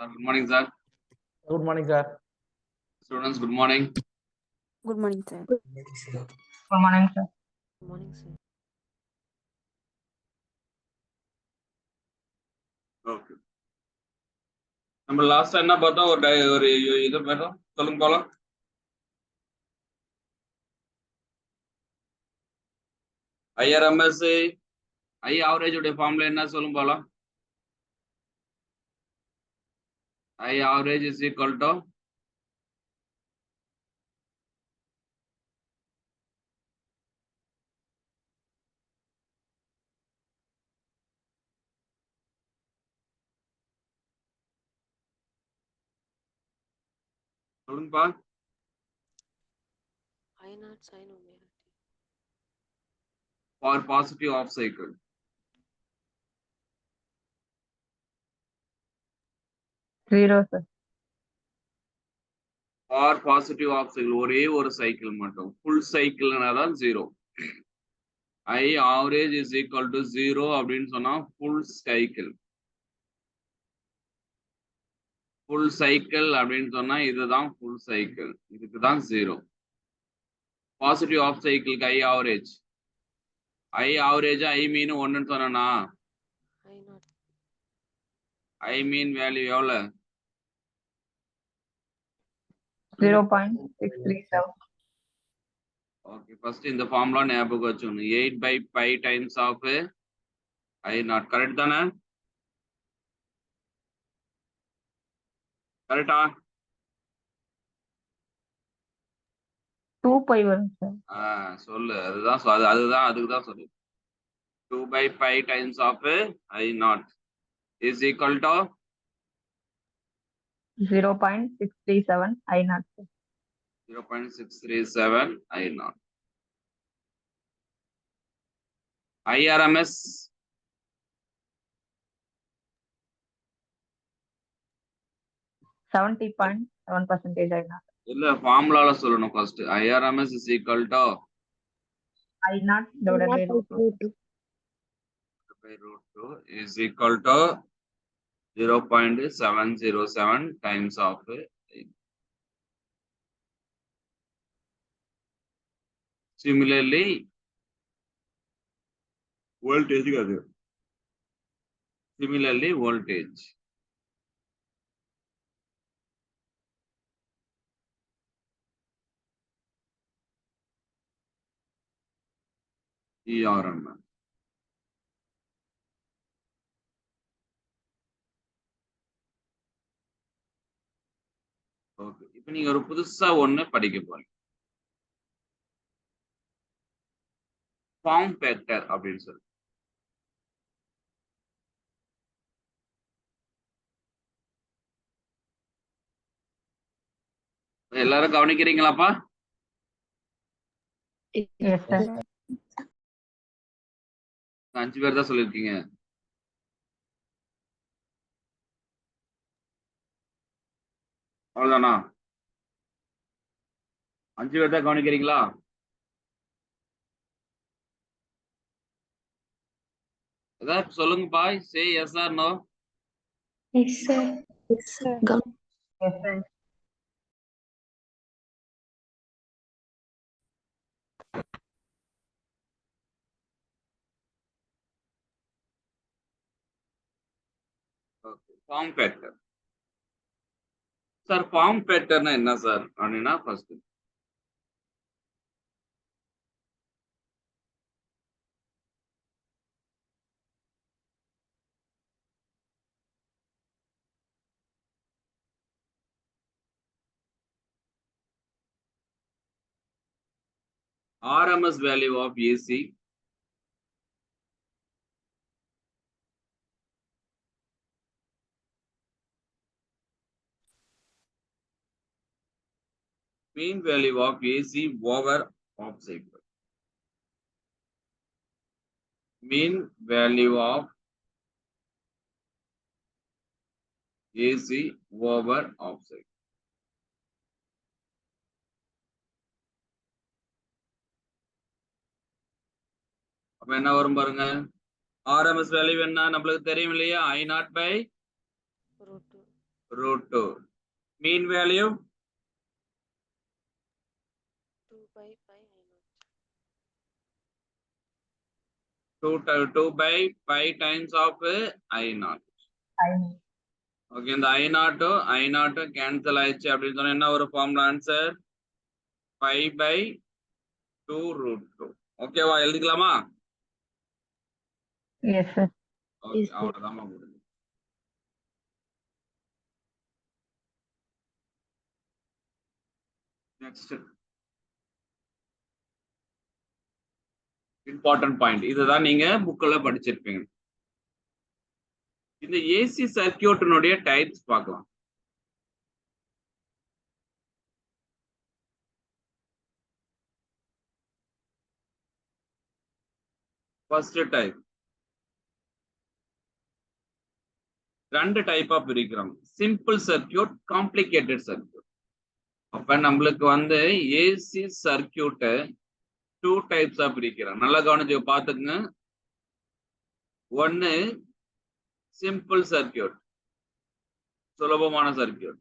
Good morning, sir. Good morning, sir. Students, good morning. Good morning, sir. Good morning, sir. Good morning, sir. Okay. நம்ம last என்ன பார்த்தோம்? ஒரு இது பார்த்தோம். சொல்லுங்க போலாம். IRMS I average உடைய ஃபார்முலா என்ன சொல்லுங்க போலாம். I average is equal to சொல்லுங்கப்பா. I naught sin omega t. For positive half cycle. Zero, sir. For positive half cycle ஒரே ஒரு சைக்கிள் மட்டும். Full cycleனா தான் 0. I average is equal to 0 அப்படின்னு சொன்னா full cycle. Full cycle அப்படின்னு சொன்னா இதுதான் full cycle. இதுக்கு தான் 0. Positive half cycle I average. I average I mean 1 சொன்னா I naught. I mean value எவ்வளவு? 0.637. ஓகே, ஃபர்ஸ்ட் இந்த ஃபார்முலா ஞாபகம் வச்சுக்கணும். 8/π times of I naught. Correct தானே? கரெக்டா? 2 pi வரும், sir. சொல்லு. அதுதான் அதுக்கு தான் சொல்லு. 2/π times of I naught is equal to 0.637 I naught, sir. 0.637 I naught. IRMS 70.7% I naught. இல்ல ஃபார்முலால சொல்லணும் first. IRMS is equal to I naught divided by root 2. by root 2 is equal to 0.707 times of similarly voltage அது. Similarly voltage ERM. Okay, இப்போ நீங்க ஒரு புதுசா ஒண்ணு படிக்க போறீங்க. ஃபார்ம் ஃபேக்டர் அப்படின்னு சொல்லி. எல்லாரும் கவனிக்கிறீங்களாப்பா? Yes, sir. 5 பேர் தான் சொல்லிருக்கீங்க. அவ்வளவுதானா? 5 பேர் தான் கவனிக்கிறீங்களா? ஏதாவது சொல்லுங்கப்பா. Say yes or no. Yes, sir. Yes, sir. Yes, sir. Okay, form factor. Sir form ஃபேக்டர்னா என்ன சார் அப்படின்னா first RMS value of AC mean value of AC over half cycle. Mean value of AC over half cycle. அப்ப என்ன வரும் பாருங்க. RMS value என்ன நம்மளுக்கு தெரியும் இல்லையா? I naught by Root 2. root 2. Mean value 2 by pi I naught. 2 by pi times of I naught. I know. Okay, இந்த I naught cancel ஆயிடுச்சு அப்படின்னு சொன்னா என்ன ஒரு formula answer pi by 2 root 2. ஓகேவா எழுதிக்கலாமா? Yes, sir. Okay Yes, sir. அவ்வளவுதான் முடிஞ்சு. Next important point இதுதான் நீங்க புக்ல படிச்சிருப்பீங்க. இந்த ஏசி சர்க்கியூட்டினுடைய டைப்ஸ் பார்க்கலாம். ஃபர்ஸ்ட் டைப் ரெண்டு டைப்பா பிரிக்கிறோம். Simple circuit, complicated circuit. அப்ப நம்மளுக்கு வந்து ஏசி சர்க்கியூட் 2 டைப்ஸா பிரிக்கிறோம். நல்லா கவனிச்சு பாத்துக்குங்க. ஒன்னு சிம்பிள் சர்க்கியூட், சுலபமான சர்க்கியூட்.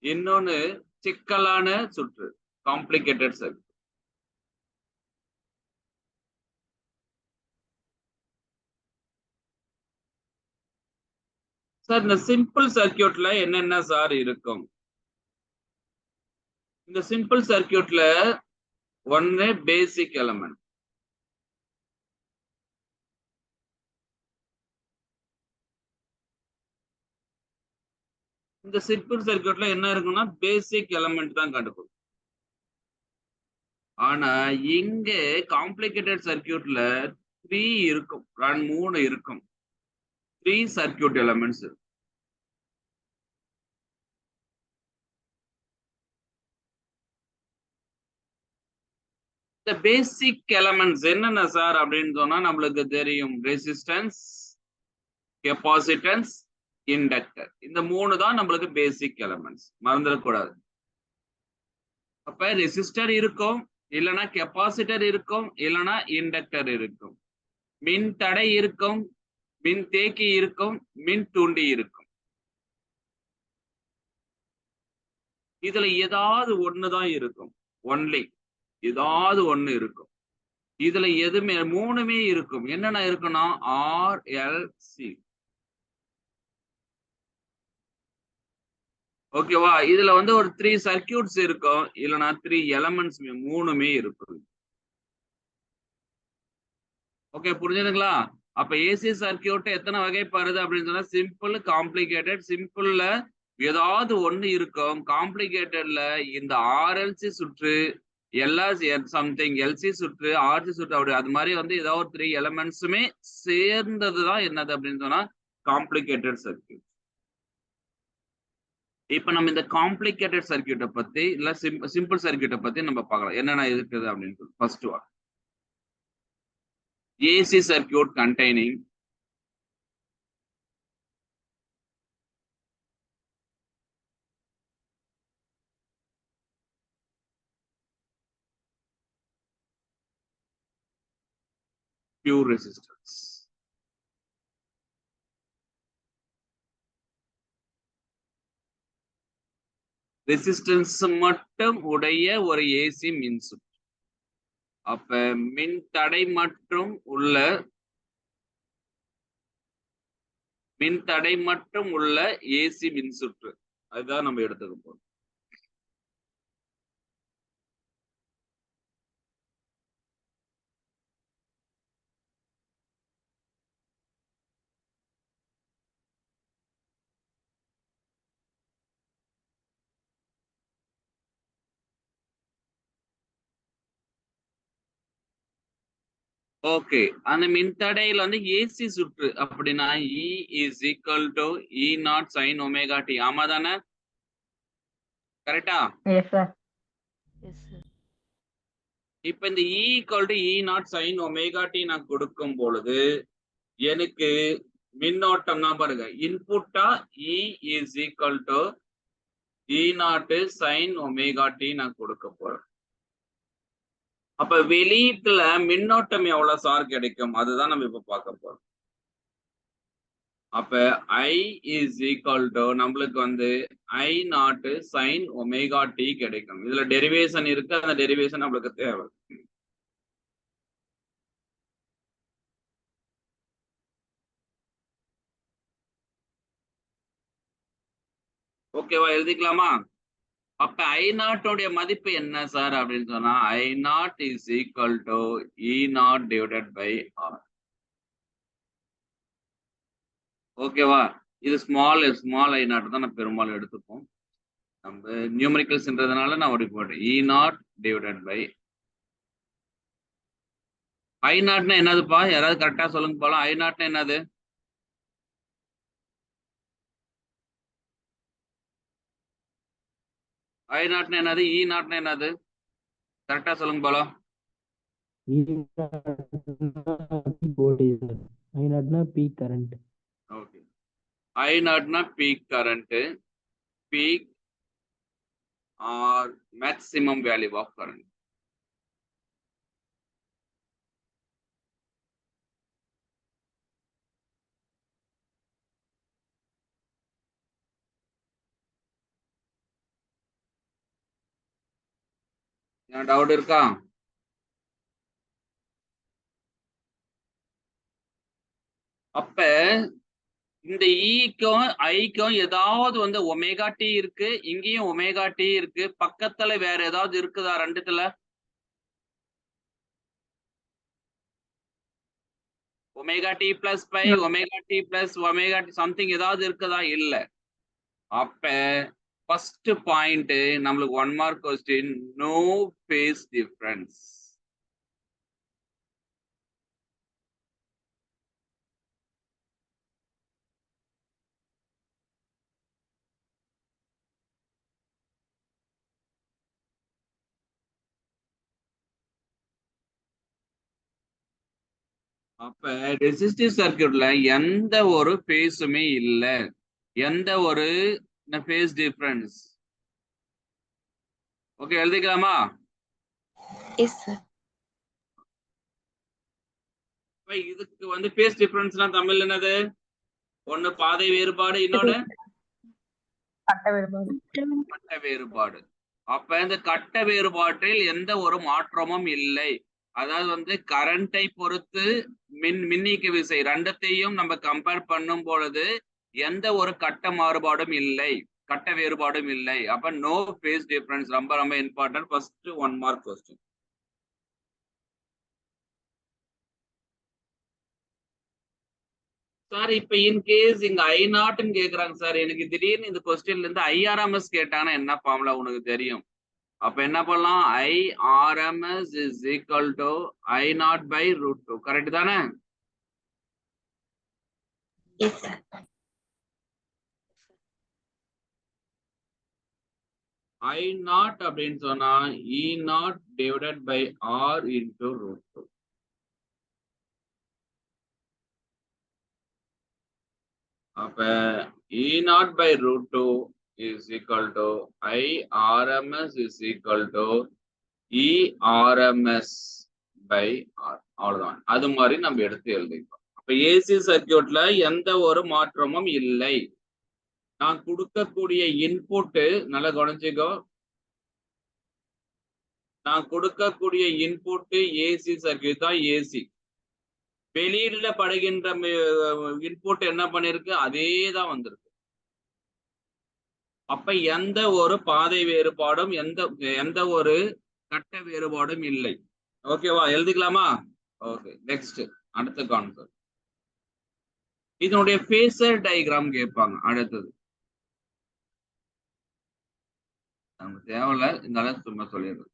இன்னொன்னு சிக்கலான சுற்று, காம்ப்ளிகேட்டட் சர்க்கியூட். சார் இந்த சிம்பிள் சர்க்கியூட்ல என்னென்ன சார் இருக்கும்? இந்த சிம்பிள் சர்க்கியூட்ல ஒன்னு பேசிக் எலிமெண்ட். இந்த சிம்பிள் சர்க்கியூட்ல என்ன இருக்குன்னா பேசிக் எலிமெண்ட் தான் கண்டுபிடிக்கும். ஆனா இங்க காம்ப்ளிகேட்டட் சர்க்கியூட்ல 3 இருக்கும், 3 இருக்கும். 3 சர்க்கியூட் எலிமெண்ட்ஸ். இந்த பேசிக் எலிமெண்ட்ஸ் என்னென்ன சார் அப்படின்னு சொன்னா நம்மளுக்கு தெரியும். Resistance, capacitance, inductor. இந்த 3 தான் நம்மளுக்கு பேசிக் எலிமெண்ட்ஸ், மறந்துடக்கூடாது. அப்ப ரெசிஸ்டர் இருக்கும், இல்லைன்னா கெப்பாசிட்டர் இருக்கும், இல்லைன்னா இண்டக்டர் இருக்கும். மின் தடை இருக்கும், மின் தேக்கி இருக்கும், மின் தூண்டி இருக்கும். இதுல ஏதாவது ஒண்ணுதான் இருக்கும். ஒன்லி ஏதாவது ஒண்ணு இருக்கும். இதுல எதுவுமே 3மே இருக்கும். என்னென்ன இருக்குன்னா RLC. ஓகேவா? இதுல வந்து ஒரு 3 சர்க்கியூட்ஸ் இருக்கும், இல்லைன்னா 3 எலிமெண்ட்ஸ் 3மே இருக்கும். ஓகே புரிஞ்சுதுங்களா? அப்ப ஏசி சர்க்கியூட் எத்தனை வகைப்படுது அப்படின்னு சொன்னா சிம்பிள், காம்ப்ளிகேட்டட். சிம்பிள்ல ஏதாவது ஒண்ணு இருக்கும், காம்ப்ளிகேட்டட்ல இந்த RLC சுற்று, சம்திங் எல்சி சுற்று, ஆர்சி சுற்று, அப்படி அது மாதிரி வந்து ஏதாவது ஒரு 3 எலிமெண்ட்ஸுமே சேர்ந்ததுதான் என்னது அப்படின்னு சொன்னா காம்ப்ளிகேட்டட் சர்க்கியூட். இப்ப நம்ம இந்த காம்ப்ளிகேட்டட் சர்க்கியூட்டை பத்தி இல்ல சிம்பிள் சர்க்கியூட்டை பத்தி நம்ம பார்க்கலாம் என்னென்ன இருக்குது அப்படின்னு சொல்லி. First one AC circuit containing pure resistance. Resistance மட்டும் உடைய ஒரு ஏசி மின்சுற்று. அப்ப மின் தடை மற்றும் உள்ள ஏசி மின்சுற்று, அதுதான் நம்ம எடுத்துக்க போறோம். ஓகே, அந்த மின்தடையில் வந்து ஏசி சுற்று அப்படின்னா E is equal to E0 sin omega t. ஆமா தானே? கரெக்டா? Yes, sir. Yes, sir. இப்ப இந்த E equal to E0 sin omega t நான் கொடுக்கும் பொழுது எனக்கு மின்னோட்டம் தான் பாருங்க, இன்புட்டா E is equal to E0 sin omega t நான் கொடுக்க போறேன். அப்ப வெளியீட்டுல மின்னோட்டம் எவ்வளவு சார் கிடைக்கும், அதுதான் நம்ம இப்ப பார்க்க போறோம். அப்ப I is equal to நம்மளுக்கு வந்து I not sin omega t கிடைக்கும். இதுல டெரிவேஷன் இருக்கு, அந்த டெரிவேஷன் நம்மளுக்கு தேவை. ஓகேவா, எழுதிக்கலாமா? அப்ப I நாட் உடைய மதிப்பு என்ன சார் அப்படின்னு சொன்னா I naught is equal to E naught divided by R. ஓகேவா, இது ஸ்மால் I நாட் தான் நான் பெரும்பாலும் எடுத்துப்போம். நம்ம நியூமரிக்கல்ஸ்ன்றதுனால நான் அப்படி போட்டேன். E naught divided by I நாட்னா என்னதுப்பா, யாராவது கரெக்டா சொல்லுங்க போலாம். I நாட்னா என்னது? I நாட்னா என்னது? E நாட்னா என்னது? கரெக்டா சொல்லுங்க போலாம். I நாட்னா peak current. Okay, I நாட்னா peak current, peak or maximum value of current. Doubt இருக்கா? அப்ப இந்த ஈக்கும் ஐக்கும் ஏதாவது வந்து ஒமேகா டி இருக்கு, இங்கேயும் ஒமேகா டி இருக்கு, பக்கத்துல வேற ஏதாவது இருக்குதா ரெண்டுத்துல? Omega t plus pi, omega t plus omega t something ஏதாவது இருக்குதா? இல்ல. அப்ப ஃபர்ஸ்ட் பாயிண்ட் நம்மளுக்கு 1 mark question, no phase difference. அப்ப ரெசிஸ்டிவ் சர்க்யூட்ல எந்த ஒரு ஃபேஸுமே இல்ல, எந்த ஒரு ஃபேஸ் டிஃபரன்ஸ். ஓகே, எழுதிக்கலாமா? Yes sir. இதுக்கு வந்து ஃபேஸ் டிஃபரன்ஸ்னா தமிழ் என்னது? ஒண்ணு பாதை வேறுபாடு, இன்னொன்னு கட்ட வேறுபாடு. கட்ட வேறுபாடு. அப்ப இந்த கட்ட வேறுபாட்டில் எந்த ஒரு மாற்றமும் இல்லை. அதாவது வந்து கரண்டை பொறுத்து மின்னியக்கு விசை ரெண்டத்தையும் நம்ம கம்பேர் பண்ணும் பொழுது எந்த ஒரு கட்ட மாறுபாடும் இல்லை, கட்ட வேறுபாடும் இல்லை. அப்ப நோ ஃபேஸ் டிஃபரன்ஸ் ரொம்ப ரொம்ப important. First 1 mark question. Sir இப்ப இன்கேஸ் இங்க ஐ நாட்னு கேக்குறாங்க சார், எனக்கு திடீர்னு இந்த கொஸ்டின்ல இருந்து IRMS கேட்டாங்கன்னா என்ன ஃபார்முலா உனக்கு தெரியும்? அப்ப என்ன பண்ணலாம்? IRMS is equal to I naught by root 2. Correct தானே? Yes sir. I naught அப்படின்னு சொன்னா E naught divided by R into root 2. அப்ப E naught by root 2 is equal to IRMS is equal to ERMS by R. அவ்வளவுதான். அது மாதிரி நம்ம எடுத்து எழுதிக்கலாம். அப்ப ஏசி சர்க்யூட்ல எந்த ஒரு மாற்றமும் இல்லை. நான் கொடுக்கக்கூடிய இன்புட் நல்லா கவனிச்சுக்கோ, நான் கொடுக்கக்கூடிய இன்புட் ஏசி சர்க்யூட் தான் ஏசி. வெளியில படுகின்ற இன்புட் என்ன பண்ணிருக்கு? அதே தான் வந்திருக்கு. அப்ப எந்த ஒரு பாதை வேறுபாடும் எந்த ஒரு கட்ட வேறுபாடும் இல்லை. ஓகேவா, எழுதிக்கலாமா? ஓகே, நெக்ஸ்ட் அடுத்த கான்செப்ட். இதனுடைய ஃபேஸர் டயக்ராம் கேட்பாங்க அடுத்தது. நமக்கு தேவையில்ல, இருந்தாலும் சும்மா சொல்லிடுறது.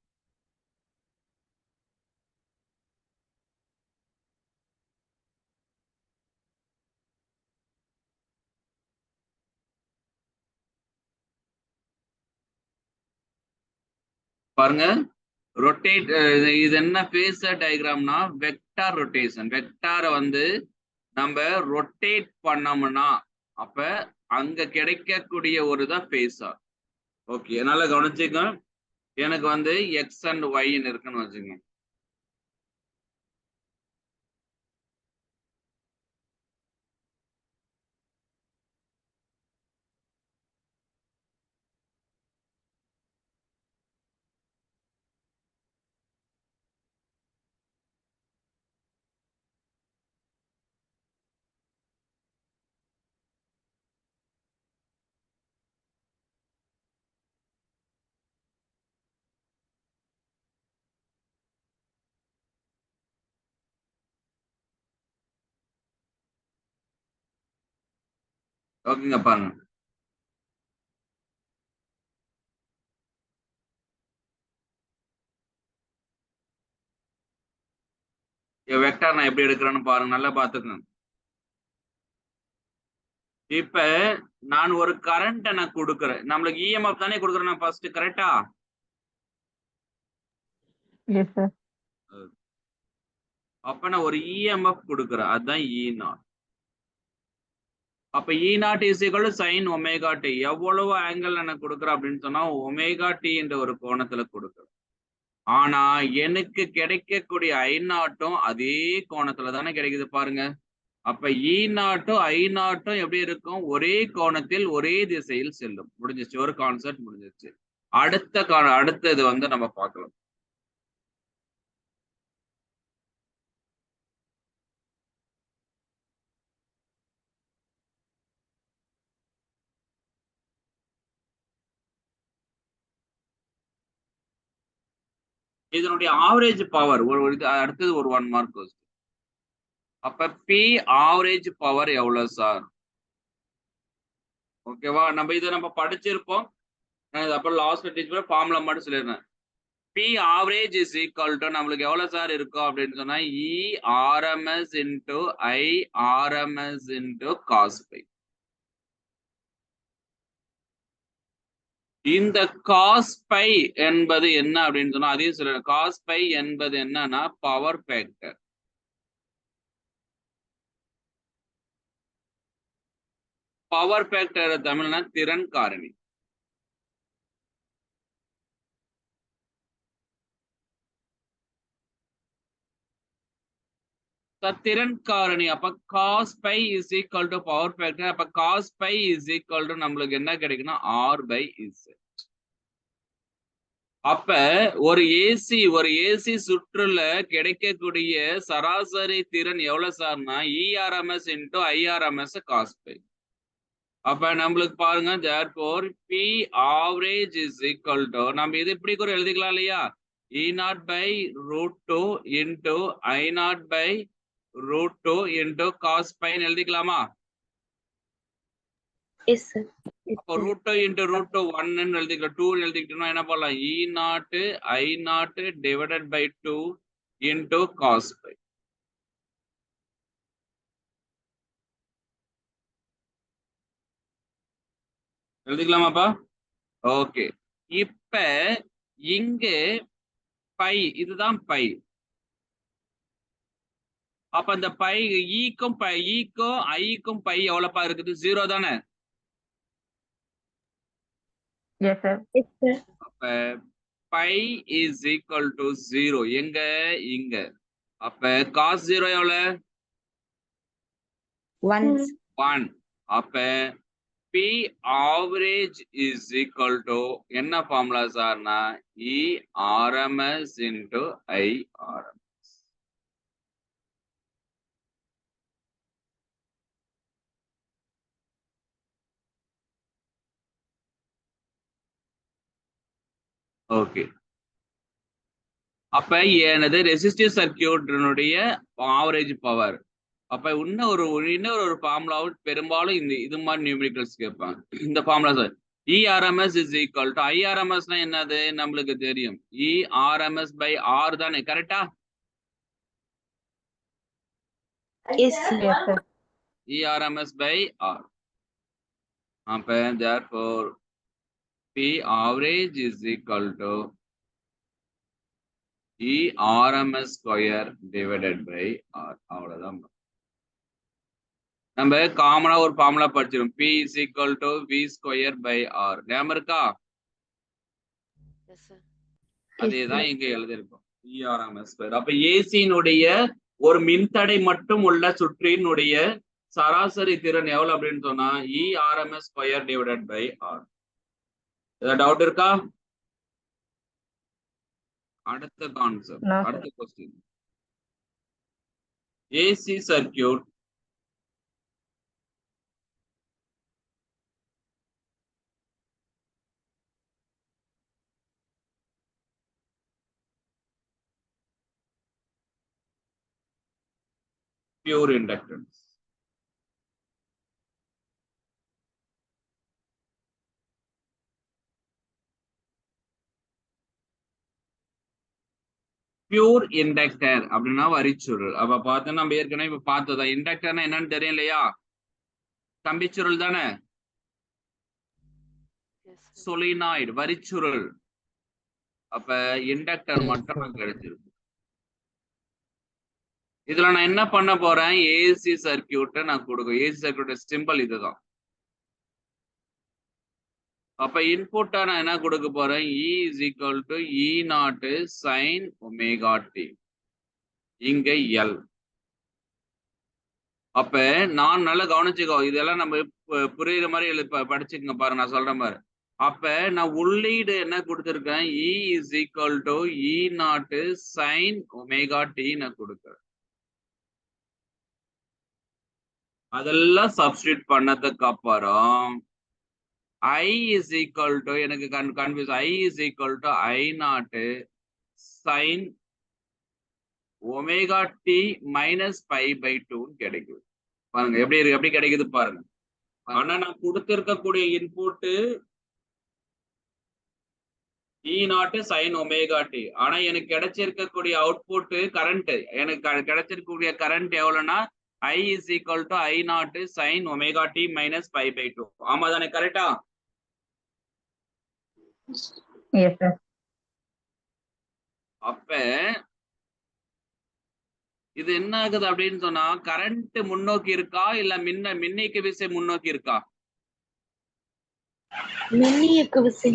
பாருங்க, ரொட்டேட். இது என்ன ஃபேஸர் டயக்ராம்னா வெக்டார் ரொட்டேஷன். வெக்டாரை வந்து நம்ம ரொட்டேட் பண்ணோம்னா அப்ப அங்க கிடைக்கக்கூடிய ஒரு தான் ஃபேஸர். ஓகே, என்னால கவனிச்சுக்க. எனக்கு வந்து எக்ஸ் அண்ட் ஒய்ன்னு இருக்குன்னு வச்சுங்க. ஓகேங்க பாருங்க. வெக்டார் நான் எப்படி எடுக்கிறேன்னு பாருங்க, நல்லா பாத்துக்கோங்க. இப்ப நான் ஒரு கரண்ட் நான் கொடுக்குறேன், நம்மளுக்கு இஎம்எஃப் தானே கொடுக்குறேன் நான் ஃபர்ஸ்ட், கரெக்டா? Yes, sir. அப்ப நான் ஒரு இஎம்எஃப் கொடுக்குறேன், அதுதான் இ நாட். அப்ப E naught is equal to sine omega t. எவ்வளவு ஆங்கிள் எனக்கு கொடுக்குறேன் அப்படின்னு சொன்னா ஒமேகா டி என்ற ஒரு கோணத்துல கொடுக்குறேன். ஆனா எனக்கு கிடைக்கக்கூடிய ஐ நாட்டும் அதே கோணத்துல தானே கிடைக்குது பாருங்க. அப்ப இ நாட்டும் ஐ நாட்டும் எப்படி இருக்கும், ஒரே கோணத்தில் ஒரே திசையில் செல்லும். முடிஞ்சிச்சு, ஒரு கான்செப்ட் முடிஞ்சிச்சு. அடுத்த இது வந்து நம்ம பார்க்கலாம். இதனுடைய ஆவரேஜ் பவர் அடுத்தது ஒரு 1 மார்க் கொஸ்டின். அப்ப பி ஆவரேஜ் பவர் எவ்வளவு சார்? ஓகேவா, நம்ம இதை நம்ம படிச்சிருப்போம். அப்புறம் லாஸ்ட் டீச்சர் ஃபார்முலா மட்டும் சொல்லிடுறேன். P average is equal to நம்மளுக்கு எவ்வளவு சார் இருக்கும் அப்படின்னு சொன்னா E RMS into I RMS into cos phi. இந்த காஸ் பை என்பது என்ன அப்படின்னு சொன்னா அதையும் சொல்றேன். காஸ் பை என்பது என்னன்னா பவர் ஃபேக்டர். பவர் ஃபேக்டர் தமிழ்னா திறன் காரணி. திறன் காரணி. அப்ப cos phi is equal to power factor. அப்ப cos phi is equal to நம்மளுக்கு என்ன கிடைக்குன்னா ஆர் பை இசட். அப்ப ஒரு ஏசி சுற்றுல கிடைக்கக்கூடிய சராசரி திறன் எவ்வளவு சார்னா இஆர்எம்எஸ் இன்டு ஐஆர்எம்எஸ் காஸ் பை. அப்ப நம்மளுக்கு பாருங்க, therefore P average is equal to, நம்ம இது இப்படி கூட எழுதிக்கலாம் இல்லையா, E naught by root 2 into I naught by root 2 into cos பைன்னு எழுதிக்கலாமா? Yes, sir. அப்போ ரூட் 2 இன்டு ரூட் 2 1 எழுதிக்கலாம். 2 எழுதிக்கிட்டோம்னா என்ன பண்ணலாம், E naught I naught divided by 2 into cos phi. எழுதிக்கலாமாப்பா? ஓகே. இப்ப இங்க பை, இதுதான் பை. அப்ப அந்த பை ஈக்கும் ஐக்கும் பை எவ்வளவுப்பா இருக்குது, 0 தானே? Yes, sir. Yes, sir. அப்ப பை இஸ் ஈக்குவல் டு 0 எங்க, இங்க. அப்ப காஸ் 0 எவ்வளவு, 1. 1. அப்ப P average is equal to என்ன ஃபார்முலா சார்னா E RMS into I RM. Okay. அப்ப எனது ரெசிஸ்டிவ் சர்க்கியூட்டினுடைய ஆவரேஜ் பவர். அப்ப இன்னொரு ஃபார்முலாவும் பெரும்பாலும் இது மாதிரி நியூமெரிக்கல்ஸ் கேட்பாங்க. இந்த formula sir E RMS is equal to ஐஆர்எம்எஸ்னா என்னது நம்மளுக்கு தெரியும், இஆர்எம்எஸ் பை ஆர் தானே, கரெக்டா? Yes, sir. Yes, sir. E RMS by R. அப்ப therefore P average is equal to E RMS square divided by R. அவ்வளவுதான். நம்ம காமனா ஒரு formula படிச்சிரும், P is equal to V square by R. ஞாபகம் இருக்கா? Yes, sir. அதேதான் இங்க எழுதிருக்கோம், E RMS square. அப்ப ஏசியினுடைய ஒரு மின்தடை மட்டும் உள்ள சுற்றினுடைய சராசரி திறன் எவ்வளவு அப்படின்னு சொன்னா E RMS square divided by R. ஏதாவது டவுட் இருக்கா? அடுத்த கான்செப்ட், No, sir. அடுத்த question. AC circuit pure inductance. Pure inductor அப்படின்னா வரிச்சுருள். அப்ப பார்த்தா நம்ம ஏற்கனவே இப்ப பார்த்ததா இண்டக்டர்னா என்னன்னு தெரியும் இல்லையா? கம்பிச்சுருள் தானே. Yes, sir. சொலினாய்டு வரிச்சுருள். அப்ப இண்டக்டர் மட்டும் நமக்கு கிடைச்சிருக்கு. இதுல நான் என்ன பண்ண போறேன்? ஏசி சர்க்கியூட் நான் கொடுக்கும். ஏசி சர்க்கியூட் சிம்பிள் இதுதான். அப்ப இன்புட்டா நான் என்ன கொடுக்க போறேன்? E is equal to E0 sin omega t. இங்க L. அப்ப நான் நல்லா கவனிச்சுக்கோ, இதெல்லாம் நம்ம புரியுற மாதிரி படிச்சுக்கங்க பாருங்க, நான் சொல்ற மாதிரி. அப்ப நான் உள்ளீடு என்ன கொடுத்திருக்கேன்? E is equal to E0 sin omega t நான் கொடுக்கிறேன். அதெல்லாம் சப்ஸ்டிட் பண்ணதுக்கு அப்புறம் I is equal to எனக்கு confuse. I is equal to I0 sin omega t minus pi by 2 கிடைக்குது. பாருங்க எப்படி இருக்கு, எப்படி கிடைக்குது பாருங்க. ஆனா நான் கொடுத்திருக்கக்கூடிய input E0 sin omega t. ஆனா எனக்கு கிடைச்சிருக்கக்கூடிய அவுட்புட் கரண்ட், எனக்கு கிடைச்சிருக்கக்கூடிய current எவ்வளவுன்னா I is equal to I0 sin omega t minus pi by 2. ஆமா தானே? கரெக்டா? Yes, sir. அப்ப இது என்ன ஆகுது அப்படின்னு சொன்னா, கரண்ட் முன்னோக்கி இருக்கா இல்ல மின்னியக்கு விசை முன்னோக்கி இருக்கா? மின்னியக்கு விசை.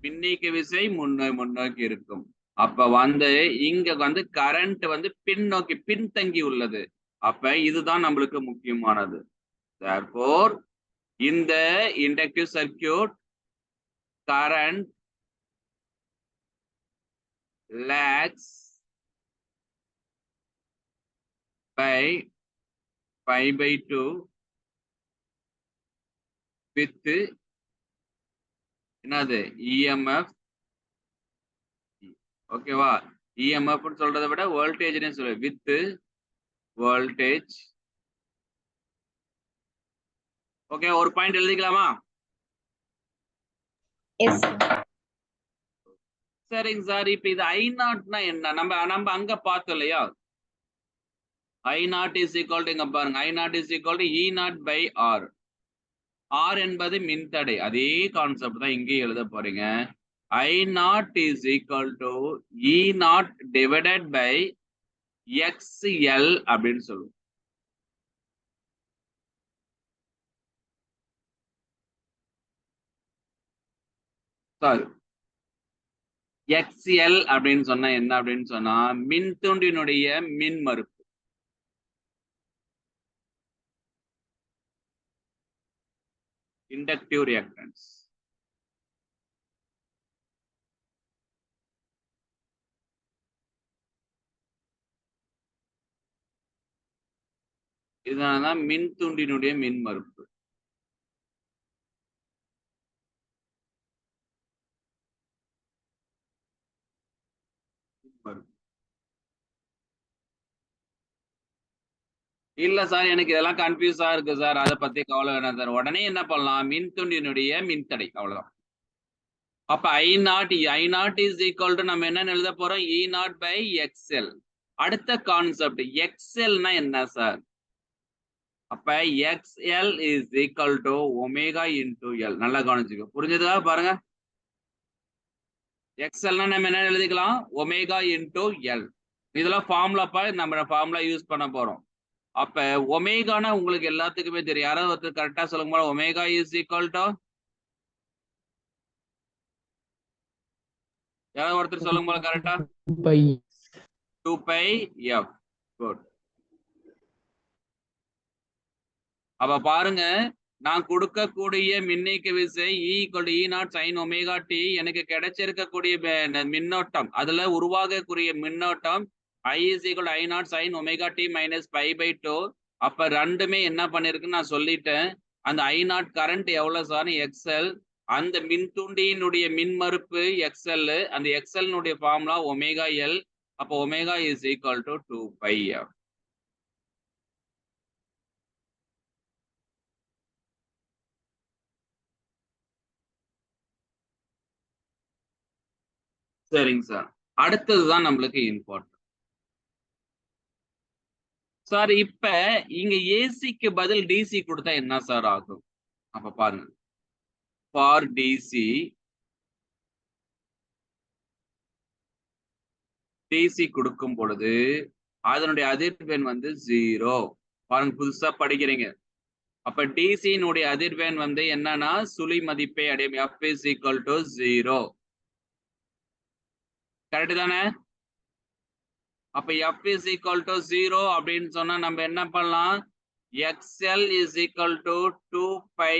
மின்னியக்கு விசை முன்னோக்கி இருக்கும். அப்ப இங்க கரண்ட் பின்னோக்கி பின்தங்கி உள்ளது. அப்ப இதுதான் நம்மளுக்கு முக்கியமானது. therefore இந்த inductive circuit current lags by pi by 2 with என்னது EMF. ஓகேவா? EMF சொல்றதை விட வோல்டேஜ் சொல்ல, வித் வோல்டேஜ். ஓகே, ஒரு பாயிண்ட் எழுதிக்கலாமா? Yes, sir. சரிங்க சார். இப்ப இது I0னா என்ன? நம்ம அங்க பார்த்தோம் இல்லையா? I0 is equal to, இங்க பாருங்க, I0 is equal to E0 by R. R என்பது மின்தடை. அதே கான்செப்ட் தான் இங்கே எழுத போறீங்க. I0 is equal to E0 divided by XL அப்படின்னு சொல்லுவோம். சாரி, XL அப்படின்னு சொன்னா என்ன அப்படின்னு சொன்னா மின்தூண்டினுடைய மின்மறுப்பு. Inductive reactance. இதனாலதான் மின்தூண்டினுடைய மின்மறுப்பு. இல்ல சார், எனக்கு இதெல்லாம் கன்ஃபியூஸா இருக்கு சார், அதை பத்தி கவலை வேணாம் சார். உடனே என்ன பண்ணலாம்? மின்தூண்டினுடைய மின்தடை, அவ்வளவுதான். அப்ப I0 is equal to நம்ம என்ன எழுத போறோம்? E0 by XL. அடுத்த கான்செப்ட் XL-னா என்ன சார்? அப்ப XL is equal to omega into L. நல்லா கவனிச்சுக்கோ, புரிஞ்சதா? பாருங்க, XL-னா நம்ம என்ன எழுதிக்கலாம்? Omega into L. இதெல்லாம் ஃபார்முலாப்பா, நம்ம ஃபார்முலா யூஸ் பண்ண போறோம். அப்ப ஒமேகானா உங்களுக்கு எல்லாத்துக்குமே தெரியும். யாராவது ஒருத்தர் கரெக்டா சொல்லுங்க போது, ஒமேகா இஸ் ஈக்குவல் டு, யாராவது ஒருத்தர் சொல்லுங்க போது கரெக்டா, 2 pi f. குட். அப்ப பாருங்க, நான் கொடுக்கக்கூடிய மின்னியக்கு விசை E = E0 sin omega t. எனக்கு கிடைச்சிருக்கக்கூடிய மின்னோட்டம், அதுல உருவாகக்கூடிய மின்னோட்டம் I is equal to I0 sin omega t minus pi by 2. அப்ப ரெண்டுமே என்ன பண்ணிருக்குன்னு நான் சொல்லிட்டேன். அந்த I0 கரண்ட் எவ்வளவு சார்? XL. அந்த மின்தூண்டியினுடைய மின்மறுப்பு XL. அந்த XL ஃபார்முலா ஒமேகா L. அப்ப omega is equal to 2 pi f. சரிங்க சார். அடுத்ததுதான் நம்மளுக்கு இம்பார்ட்டன்ட். சார் இப்ப இங்க ஏசிக்கு பதில் டிசி கொடுத்தா என்ன சார் ஆகும்? அப்ப பாருங்க, ஃபார் டிசி கொடுக்கும் பொழுது அதனுடைய அதிர்வெண் வந்து 0. பாருங்க, புதுசா படிக்கிறீங்க. அப்ப டிசியினுடைய அதிர்வெண் வந்து என்னன்னா சுழி மதிப்பை அடையும். F is equal to 0. Correct தானே? அப்ப F is equal to 0 அப்படின்னு சொன்னா நம்ம என்ன பண்ணலாம்? XL is equal to 2 pi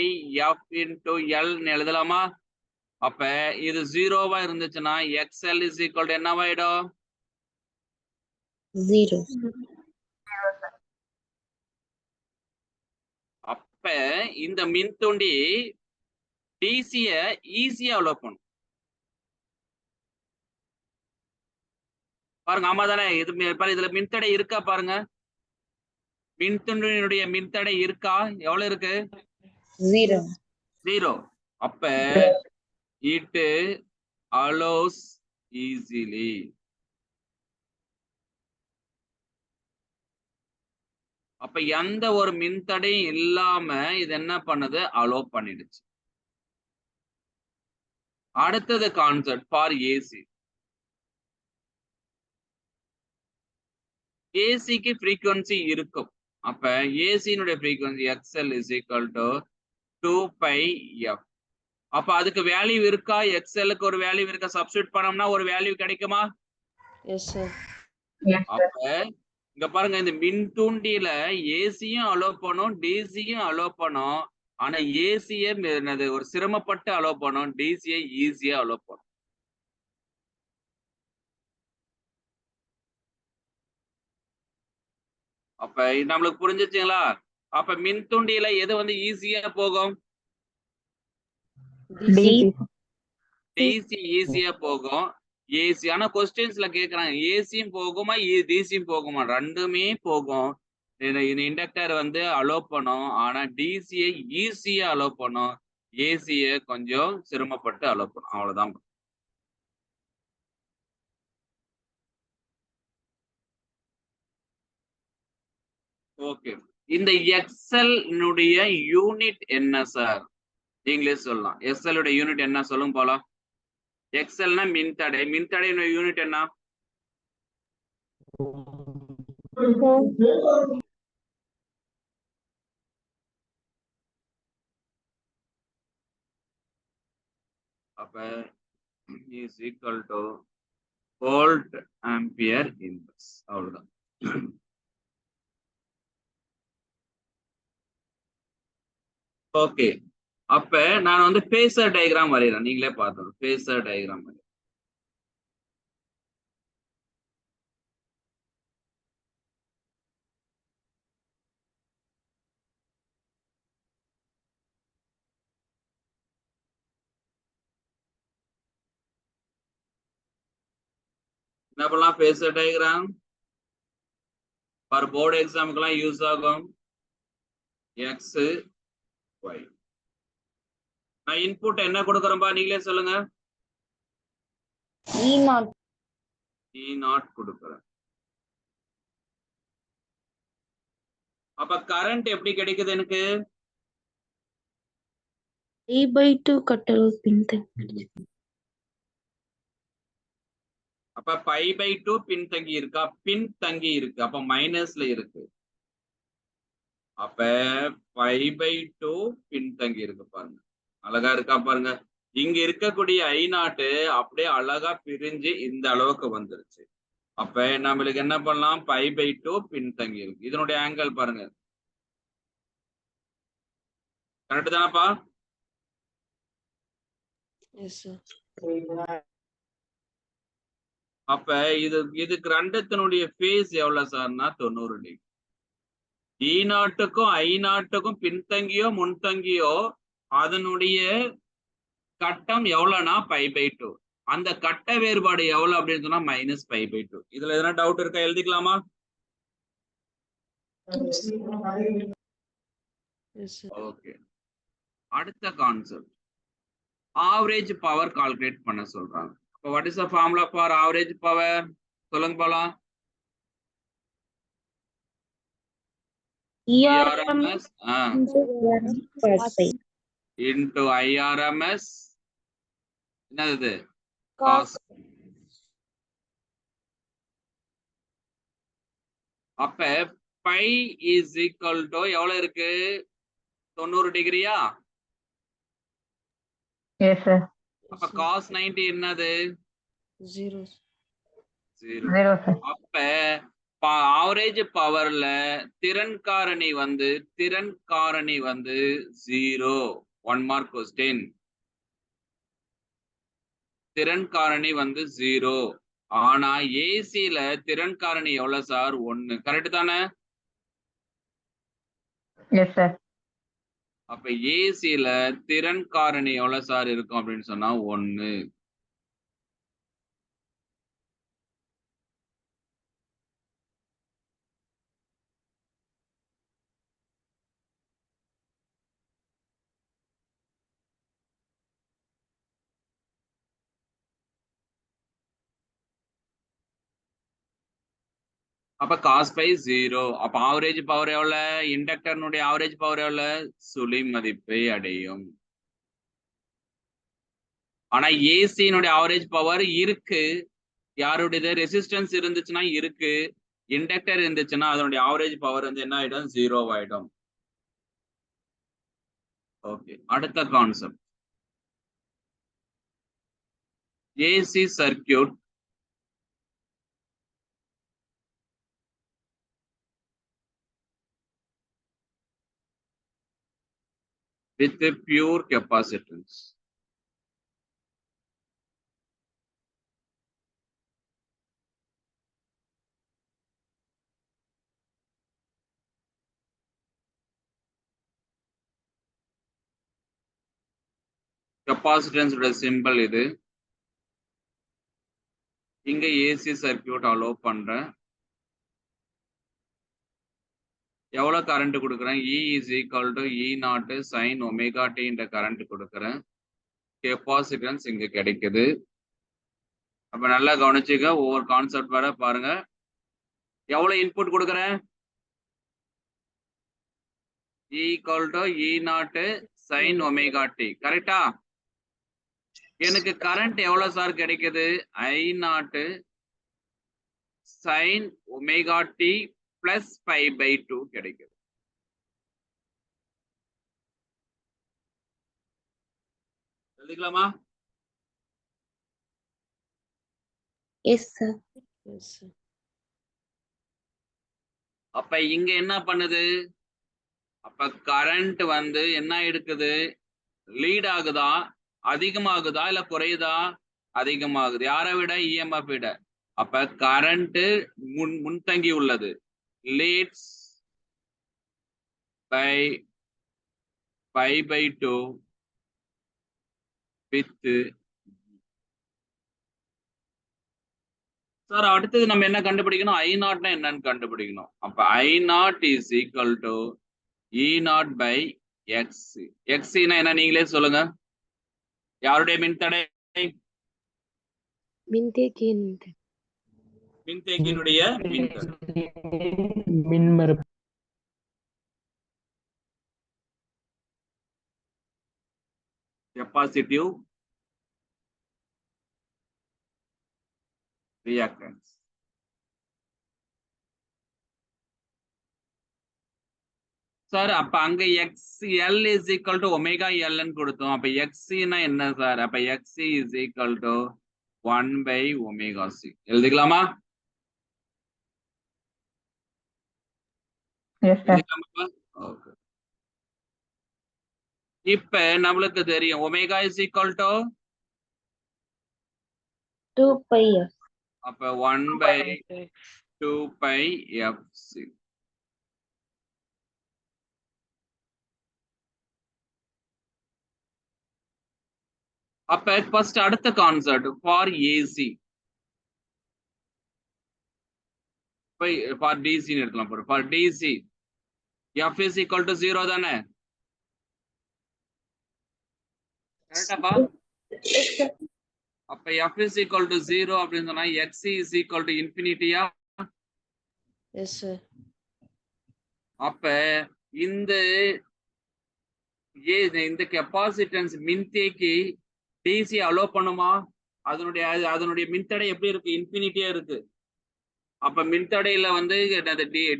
F into L எழுதலாமா? அப்ப இது 0வா இருந்துச்சுன்னா XL is equal to என்னவாயிடும்? 0. அப்ப இந்த மின்தூண்டி டிசிய ஈஸியா அலோவ் பண்ணும். பாருங்க, ஆமா தானே? இதுல மின்தடை இருக்கா பாருங்க. மின்தூண்டினுடைய மின்தடை இருக்கா? எவ்வளவு இருக்கு? 0. அப்ப it allows easily. அப்ப எந்த ஒரு மின்தடையும் இல்லாம இது என்ன பண்ணுது? அலோவ் பண்ணிடுச்சு. அடுத்தது கான்செப்ட் ஃபார் ஏசி. ஏசிக்கு ஃப்ரீக்வன்சி இருக்கும். அப்ப ஏசியினுடைய frequency XL is equal to 2 pi F. அப்ப அதுக்கு வேல்யூ இருக்கா? XLக்கு ஒரு வேல்யூ இருக்கா? சப்ஸ்டிட்யூட் பண்ணோம்னா ஒரு வேல்யூ கிடைக்குமா? Yes, sir. அப்ப இங்க பாருங்க, இந்த மின்தூண்டியில ஏசியும் அலோவ் பண்ணும், டிசியும் அலோவ் பண்ணும். ஆனா ஏசிய ஒரு சிரமப்பட்டு அலோவ் பண்ணும், டிசியை ஈஸியா அலோவ் பண்ணும். அப்ப நம்மளுக்கு புரிஞ்சிச்சுங்களா? அப்ப மின்தூண்டியில எது வந்து ஈஸியா போகும்? டிசி ஈஸியா போகும். ஏசி ஆனா கொஸ்டின்ஸ்ல கேக்குறாங்க, ஏசியும் போகுமா டிசியும் போகுமா? ரெண்டுமே போகும். இண்டக்டர் வந்து அலோவ் பண்ணும், ஆனா டிசியை ஈஸியா அலோவ் பண்ணும், ஏசிய கொஞ்சம் சிரமப்பட்டு அலோவ் பண்ணும். அவ்வளவுதான். ஓகே, இந்த எக்ஸல் யூனிட் என்ன சார்? நீங்களே சொல்லலாம். எஸ்எல் உடைய யூனிட் என்ன சொல்லும் போலாம். எக்ஸல்னா மின்தடை. மின்தடையினுடைய யூனிட் என்ன? அப்ப is equal to volt ampere inverse. அவ்வளவுதான். ஓகே, அப்ப நான் வந்து பேசர் டயக்ராம் வரைகிறேன். நீங்களே பார்த்தோம், பேசர் டயக்ராம் வரைகிறேன். என்ன பண்ணலாம்? பேசர் டயக்ராம் ஃபார் போர்டு எக்ஸாமுக்கெல்லாம் யூஸ் ஆகும். X Y. நான் இன்புட் என்ன கொடுக்குறேன்பா? நீங்களே சொல்லுங்க. E0 கொடுக்குறேன். அப்ப கரண்ட் எப்படி கிடைக்குது எனக்கு? E/2 கட்டளை பின்தங்கி. அப்ப π/2 பின்தங்கி இருக்கா? பின்தங்கி இருக்கு. அப்ப மைனஸ்ல இருக்கு. அப்ப π/2 பின்தங்கி இருக்கு. பாருங்க, அழகா இருக்கா பாருங்க. இங்க இருக்கக்கூடிய I0 அப்படியே அழகா பிரிஞ்சு இந்த அளவுக்கு வந்துருச்சு. அப்ப நம்மளுக்கு என்ன பண்ணலாம்? π/2 பின்தங்கி இருக்கு. இதனுடைய ஆங்கிள் பாருங்க, கரெக்ட் தானப்பா? Yes, sir. அப்ப இதுக்கு ரெண்டுத்தினுடைய ஃபேஸ் எவ்வளவு சார்னா 90 டிகிரி. E0க்கும் I0க்கும் பின்தங்கியோ முன்தங்கியோ அதனுடைய கட்டம் எவ்வளவுனா π/2. அந்த கட்ட வேறுபாடு எவ்வளவு அப்படின்னு சொன்னா -π/2. இதுல எதனா டவுட் இருக்கா? எழுதிக்கலாமா? Yes, sir. ஓகே, அடுத்த கான்செப்ட் ஆவரேஜ் பவர் கால்குலேட் பண்ண சொல்றாங்க. அப்ப what is the formula for average power? சொல்லுங்க போலாம். ERMS into IRMS என்னது cos. அப்ப pi is equal to எவ்வளவு இருக்கு 90 டிகிரியா? Yes, sir. அப்ப cos 90 என்னது 0. 0. 0, sir. அப்ப ஆவரேஜ் பவர்ல திறன் காரணி வந்து 0. 1 மார்க் கொஸ்டின். திறன் காரணி வந்து 0. ஆனா ஏசில திறன் காரணி எவ்வளவு சார் 1. கரெக்ட் தானே? Yes, sir. அப்ப ஏசில திறன் காரணி எவ்வளவு சார் இருக்கும் அப்படின்னு சொன்னா 1. அப்ப cos பை 0. அப்ப ஆவரேஜ் பவர் எவ்வளவு? இண்டக்டர்னுடைய ஆவரேஜ் பவர் எவ்வளவு? சுழி மதிப்பை அடையும். ஆனா ஏசியினுடைய ஆவரேஜ் பவர் இருக்கு. யாருடைய ரெசிஸ்டன்ஸ் இருந்துச்சுன்னா இருக்கு. இண்டக்டர் இருந்துச்சுன்னா அதனுடைய ஆவரேஜ் பவர் வந்து என்ன ஆயிடும்? 0 ஆயிடும். ஓகே, அடுத்த concept. AC circuit with a pure capacitance. Capacitance உடைய சிம்பல் இது. இங்க ஏசி சர்க்கியூட் அலோ பண்றேன். எவ்வளவு கரண்ட் கொடுக்குறேன்? E is equal to E0 sin omega t இந்த கரண்ட் கொடுக்குறேன். கெப்பாசிட்டன்ஸ் இங்க கிடைக்குது. அப்ப நல்லா கவனிச்சுக்க, ஒவ்வொரு கான்செப்ட் வர பாருங்க. எவ்வளவு இன்புட் கொடுக்குறேன்? E equal to E0 sin omega t. கரெக்டா? எனக்கு கரண்ட் எவ்வளவு சார் கிடைக்குது? I0 sin omega t plus pi by 2 கிடைக்குது. எழுதிக்கலாமா? Yes, sir. Yes, sir. அப்ப இங்க என்ன பண்ணுது? அப்ப கரண்ட் வந்து என்ன எடுக்குது? லீட் ஆகுதா? அதிகமாகுதா இல்ல குறையுதா? அதிகமாகுது. யாரை விட? இஎம்எஃப் விட. அப்ப கரண்ட் முன்தங்கி உள்ளது. Leads by pi by 2 with. Sir அடுத்தது நம்ம என்ன கண்டுபிடிக்கணும்? I0 என்னன்னு கண்டுபிடிக்கணும். அப்ப I0 is equal to E0 by XC. XC னா என்ன நீங்களே சொல்லுங்க. யாருடைய மின்தடை? மின்தேக்கியினுடைய மின்தடை. மின்மறுப்பு. Capacitive reactance. சார் அப்ப அங்க XL is equal to omega L ன்னு கொடுத்தோம். அப்ப XC னா என்ன சார்? அப்ப XC is equal to 1 by omega C. எழுதிக்கலாமா? Yes, sir. Okay. இப்ப நம்மளுக்கு தெரியும் omega is equal to 2 pi f. அப்ப 1 by 2 pi FC. அப்ப ஃபர்ஸ்ட் அடுத்த concept for AC. For DC எடுக்கலாம். For DC F is equal to 0 தானே? கரெக்டாப்பா? அப்ப f is equal to 0 அப்படின்னு சொன்னா x is equal to infinity-யா? Yes, sir. அப்ப இந்த இந்த கெப்பாசிட்டன்ஸ் மின்தேக்கி டிசி அலோ பண்ணுமா? அதனுடைய மின்தடை எப்படி இருக்கு? இன்ஃபினிட்டியா இருக்கு. அப்ப மின்தடையில வந்து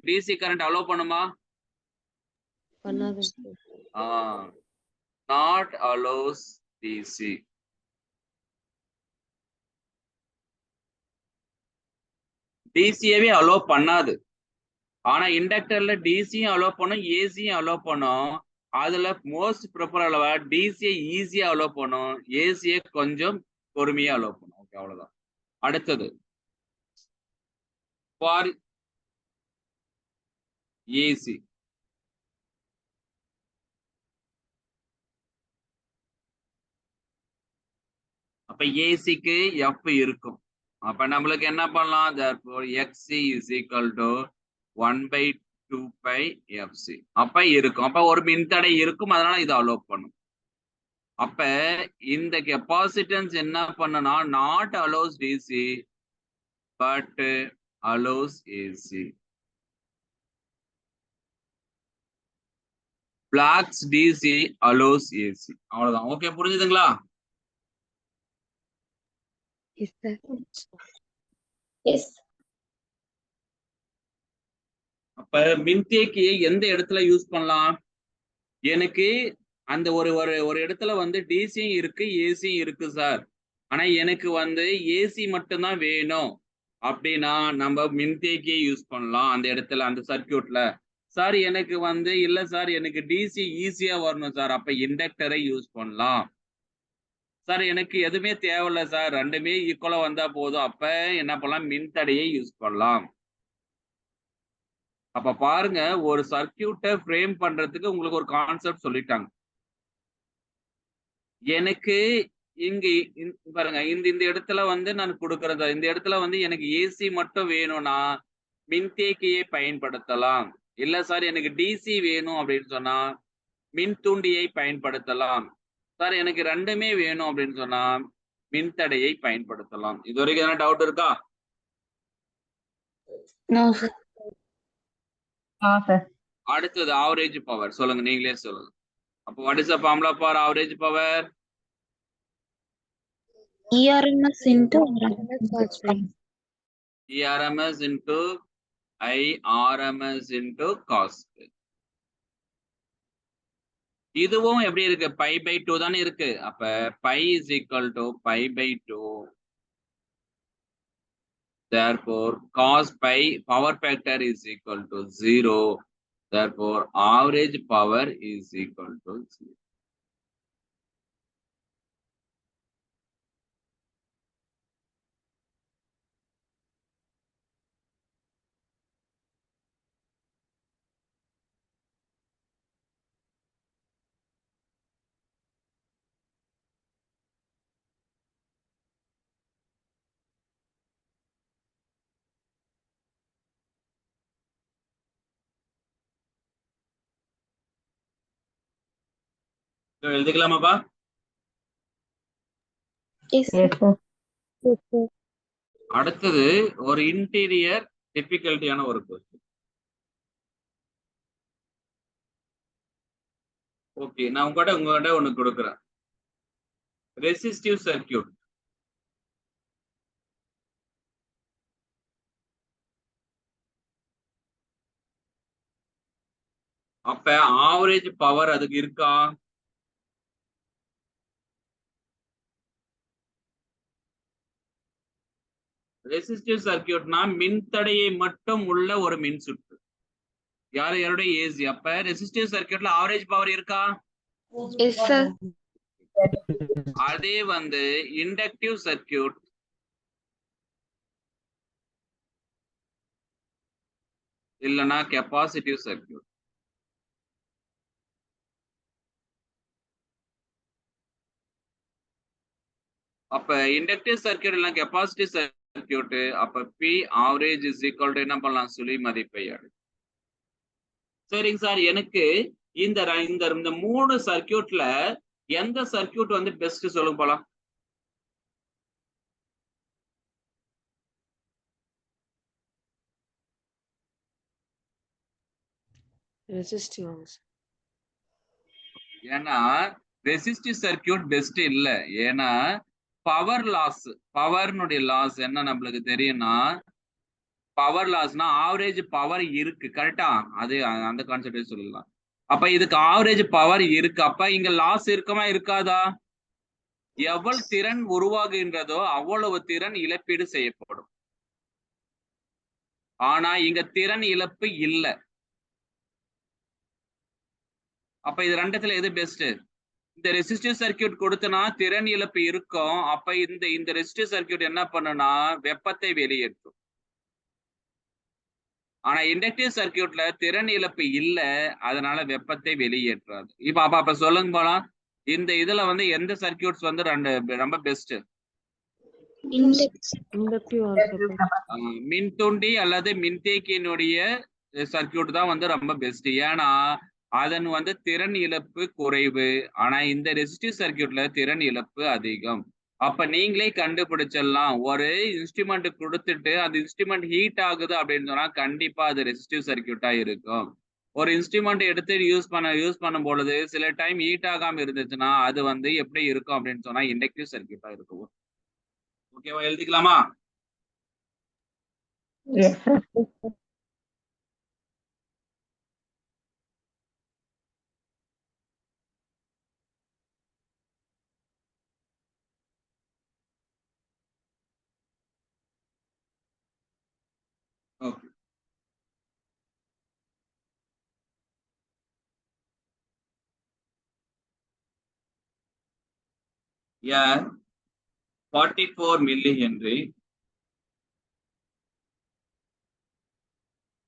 டிசி கரண்ட் அலோ பண்ணுமா? பண்ணாது sir. Not allows DC. டிசியவே அலோ பண்ணாது. ஆனா இண்டக்டர்ல டிசியும் அலோ பண்ணும், ஏசியும் அலோ பண்ணும். அதுல மோஸ்ட் ப்ரிஃபர் அளவா டிசியை ஈஸியா அலோ பண்ணும், ஏசியை கொஞ்சம் பொறுமையா அலோ பண்ணும். ஓகே, அவ்வளவுதான். அடுத்தது ஃபார் ஏசி அப்ப ஏசிக்கு எஃப் இருக்கும். அப்ப நம்மளுக்கு என்ன பண்ணலாம்? therefore xc is equal to 1/2 pi fc. அப்ப இருக்கும். அப்ப ஒரு மின்தடை இருக்கும், அதனால இதை அலோ பண்ணும். அப்ப இந்த கெப்பாசிட்டன்ஸ் என்ன பண்ணனா not allows DC but allows AC. Blocks DC allows AC. அவ்வளவுதான். ஓகே, புரிஞ்சுதுங்களா? Yes, sir. Yes. அப்ப மின்தேக்கியை எந்த இடத்துல யூஸ் பண்ணலாம்? எனக்கு அந்த ஒரு இடத்துல வந்து டிசியும் இருக்கு, ஏசியும் இருக்கு சார். ஆனா எனக்கு வந்து ஏசி மட்டும்தான் வேணும் அப்படின்னா நம்ம மின்தேக்கியை யூஸ் பண்ணலாம் அந்த இடத்துல, அந்த சர்க்கியூட்ல. சார் எனக்கு வந்து இல்ல சார், எனக்கு டிசி ஈஸியா வரணும் சார், அப்ப இண்டக்டரை யூஸ் பண்ணலாம். சார் எனக்கு எதுவுமே தேவையில்ல சார், ரெண்டுமே ஈக்குவலா வந்தா போதும், அப்ப என்ன பண்ணலாம்? மின்தடையை யூஸ் பண்ணலாம். அப்ப பாருங்க, ஒரு சர்க்கியூட்டை ஃப்ரேம் பண்றதுக்கு உங்களுக்கு ஒரு கான்செப்ட் சொல்லிட்டாங்க. எனக்கு இங்க பாருங்க, இந்த இடத்துல வந்து நான் கொடுக்கறது, இந்த இடத்துல வந்து எனக்கு ஏசி மட்டும் வேணும்னா மின்தேக்கியை பயன்படுத்தலாம். இல்ல சார் எனக்கு டிசி வேணும் அப்படின்னு சொன்னா மின்தூண்டியை பயன்படுத்தலாம். சார் எனக்கு ரெண்டுமே வேணும் அப்படின்னு சொன்னா மின்தடையை பயன்படுத்தலாம். இது வரைக்கும் எதனா டவுட் இருக்கா? No, sir. sir. அடுத்தது ஆவரேஜ் பவர். சொல்லுங்க, நீங்களே சொல்லுங்க. அப்போ what is the formula for average power? ERMS into ERMS into IRMS into cos. இதுவும் எப்படி இருக்கு? π/2 தானே இருக்கு. அப்ப π is equal to π/2. Therefore cos pi power factor is equal to 0. Therefore average power is equal to 0. எழுதிக்கலாமாப்பா? Yes, Yes, sir. yes, sir. அடுத்தது ஒரு interior டிஃபிகல்ட்டியான ஒரு question. Okay, நான் உங்ககிட்ட ஒண்ணு கொடுக்குறேன். Resistive circuit. அப்ப ஆவரேஜ் பவர் அதுக்கு இருக்கா? ரெசிஸ்டிவ் சர்க்கியூட்னா மின்தடையை மட்டும் உள்ள ஒரு மின் சுற்று. யாருடைய ஏசி. அப்ப ரெசிஸ்டிவ் சர்க்கியூட்ல ஆவரேஜ் பவர் இருக்கா? Yes, sir. அதே வந்து இண்டக்டிவ் சர்க்கியூட் இல்லனா கெப்பாசிட்டிவ் சர்க்கியூட். அப்ப இண்டக்டிவ் சர்க்கியூட் இல்ல கெப்பாசிட்டிவ் சர்க்கியூட், அப்ப P average is equal to என்ன பண்ணலாம்? சுழி மதிப்பை அடு. சரிங்க சார், எனக்கு இந்த இந்த மூணு சர்க்கியூட்ல எந்த சர்க்கியூட் வந்து பெஸ்ட் சொல்லுங்க போலாம். ரெசிஸ்டிவ் ஆகும் சார். ஏன்னா ரெசிஸ்டிவ் சர்க்கியூட் பெஸ்ட் இல்ல. ஏன்னா பவர் பவர்னுடைய லாஸ் என்ன நம்மளுக்கு தெரியும்னா, பவர் லாஸ்னா ஆவரேஜ் பவர் இருக்கு கரெக்டா, அது அந்த கான்செப்டே சொல்லலாம். அப்ப இதுக்கு ஆவரேஜ் பவர் இருக்கு, அப்ப இங்க லாஸ் இருக்குமா இருக்காதா? எவ்வளவு திறன் உருவாகுகின்றதோ அவ்வளவு திறன் இழப்பீடு செய்யப்படும். ஆனா இங்க திறன் இழப்பு இல்ல. அப்ப இது ரெண்டுத்துல எது பெஸ்ட்? இந்த ரெசிஸ்டிவ் சர்க்கியூட் கொடுத்தனா திறன் இழப்பு இருக்கும். அப்ப இந்த ரெசிஸ்டிவ் சர்க்கியூட் என்ன பண்ணுனா வெப்பத்தை வெளியேற்றும். ஆனா இண்டக்டிவ் சர்க்கியூட்ல திறன் இழப்பு இல்ல, அதனால வெப்பத்தை வெளியேற்றாது. அப்ப சொல்லுங்க போலாம், இந்த இதுல எந்த சர்க்கியூட்ஸ் ரொம்ப பெஸ்ட்? Inductive also. மின்தூண்டி அல்லது மின்தேக்கியினுடைய சர்க்கியூட் தான் ரொம்ப பெஸ்ட். ஏன்னா அதன் திறன் இழப்பு குறைவு. ஆனா இந்த ரெசிஸ்டிவ் சர்க்கியூட்ல திறன் இழப்பு அதிகம். அப்ப நீங்களே கண்டுபிடிச்சிடலாம். ஒரு இன்ஸ்ட்ருமெண்ட் கொடுத்துட்டு அந்த இன்ஸ்ட்ருமெண்ட் ஹீட் ஆகுது அப்படின்னு சொன்னா கண்டிப்பா அது ரெசிஸ்டிவ் சர்க்கியூட்டா இருக்கும். ஒரு இன்ஸ்ட்ருமெண்ட் எடுத்து யூஸ் பண்ணும் பொழுது சில டைம் ஹீட் ஆகாம இருந்துச்சுன்னா அது எப்படி இருக்கும் அப்படின்னு சொன்னா இண்டக்டிவ் சர்க்கியூட்டா இருக்கும். ஓகேவா, எழுதிக்கலாமா? Yes, sir. Okay. Yeah, 44 millihenry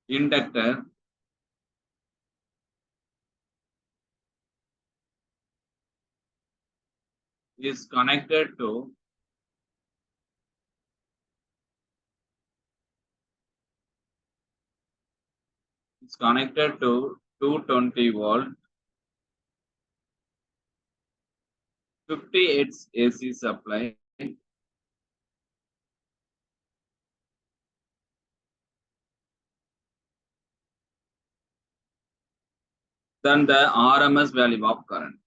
inductor is connected to It's connected to 220 volt 50 Hz AC supply then the RMS value of current.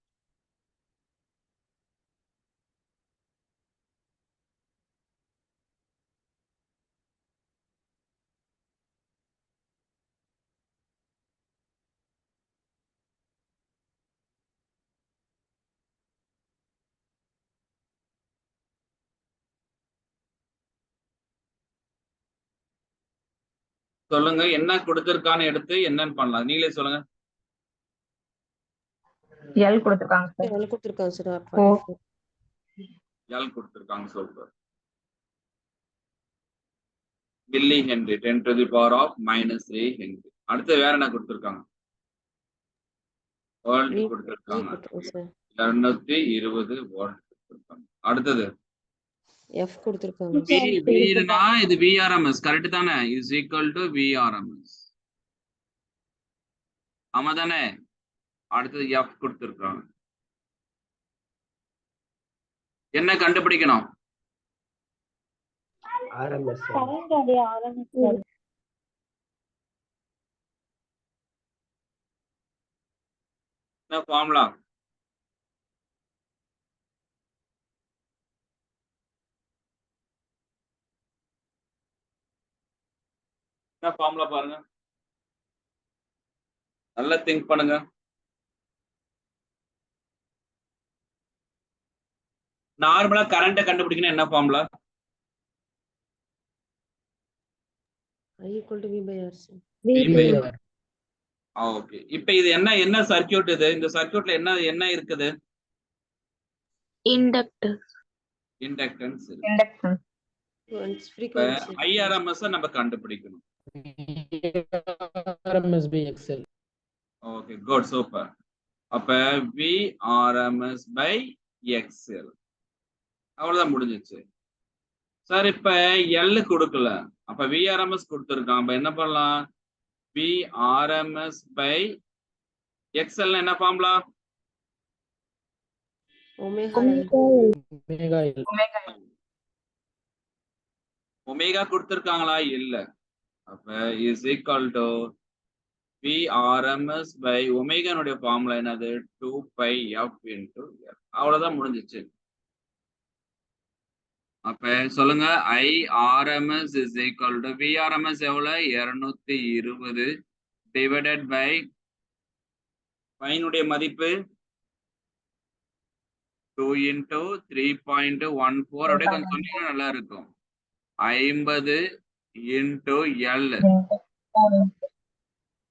சொல்லுங்க என்ன கொடுத்திருக்கான்னு எடுத்து என்னன்னு பண்ணலாம், நீங்களே சொல்லுங்க. L கொடுத்திருக்காங்க சார். எவ்வளவு கொடுத்திருக்காங்க சார்? L கொடுத்திருக்காங்க சொல்லுங்க. Milli Henry 10 to the power of -3 Henry. அடுத்து வேற என்ன கொடுத்திருக்காங்க? வோல்ட் கொடுத்திருக்காங்க. 220 வோல்ட் கொடுத்திருக்காங்க. அடுத்தது F கொடுத்திருக்காங்க. Vனா இது VRMS கரெக்ட் தானே? is equal to VRMS. ஆமா தானே? அடுத்தது F கொடுத்திருக்காங்க. என்ன கண்டுபிடிக்கணும்? RMS. என்ன ஃபார்முலா? என்ன ஃபார்முலா பாருங்க, நல்லா திங்க் பண்ணுங்க. நார்மலா கரண்ட கண்டுபிடிக்கணும் என்ன formula? I equal to V by R sir. Okay, இப்போ இது என்ன சர்க்யூட்? இது இந்த சர்க்யூட்ல என்ன இருக்குது? Inductor. Inductance. Induction. Once frequency. IRMS நம்ம கண்டுபிடிக்கணும். RMS by XL. Okay, good, super. அப்ப VRMS by XL அவ்வளவுதான் முடிஞ்சிச்சு சார். இப்ப L கொடுக்கல, அப்ப VRMS கொடுத்திருக்கான். அப்ப என்ன பண்ணலாம்? VRMS by XL என்ன ஃபார்முலா? ஒமேகா கொடுத்திருக்காங்களா? இல்ல. அப்ப is equal to Vrms by omega னுடைய ஃபார்முலா என்னது 2 pi f into L. அவ்வளவுதான் முடிஞ்சிச்சு. அப்ப சொல்லுங்க IRMS is equal to VRMS எவ்வளவு 220 divided by பையனுடைய மதிப்பு 2 into 3.14 அப்படியே கொஞ்சம் சொன்னீங்கன்னா நல்லா இருக்கும். 50 into L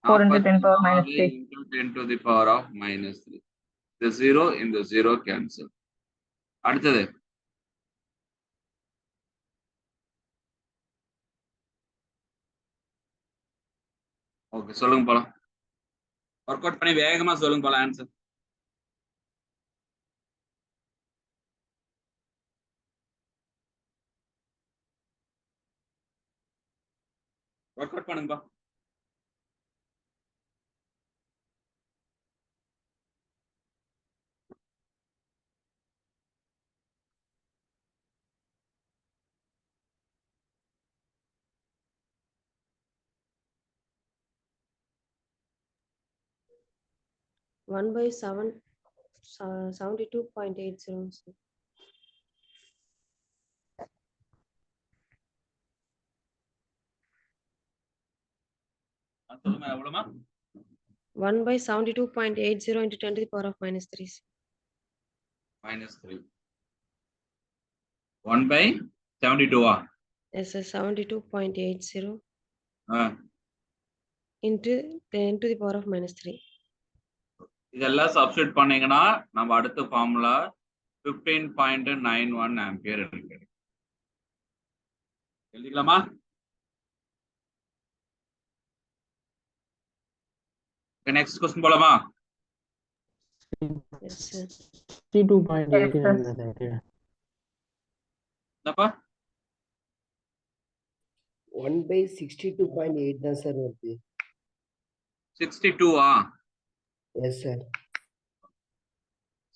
4 into 10 power minus 3. into 10 to the power of minus 3. The 0 in the 0 cancel. அடுத்தது ஓகே சொல்லுங்க போலாம். ஒர்க் அவுட் பண்ணி வேகமா சொல்லுங்க போலாம் ஆன்சர். ஒர்க் அவுட் பண்ணுங்கப்பா. One by 72.80. சொல்லுங்க எவ்வளவுமா? 1 by 72.80 into 10 to the power of minus 3. Minus 3. 1 by 72 Yes, sir. 72.80 ah into 10 to the power of minus 3. இதெல்லாம் சப்ஸ்டிட்யூட் பண்ணீங்கன்னா நம்ம அடுத்த ஃபார்முலா 15.91 ஆம்பியர் இருக்கு. எழுதிக்கலாமா? நெக்ஸ்ட் क्वेश्चन போலாமா? Yes, sir. 62.8 Yes, sir. என்னப்பா? 1 by 62.8 தான் சார் வருது. 62 எஸ் சார்.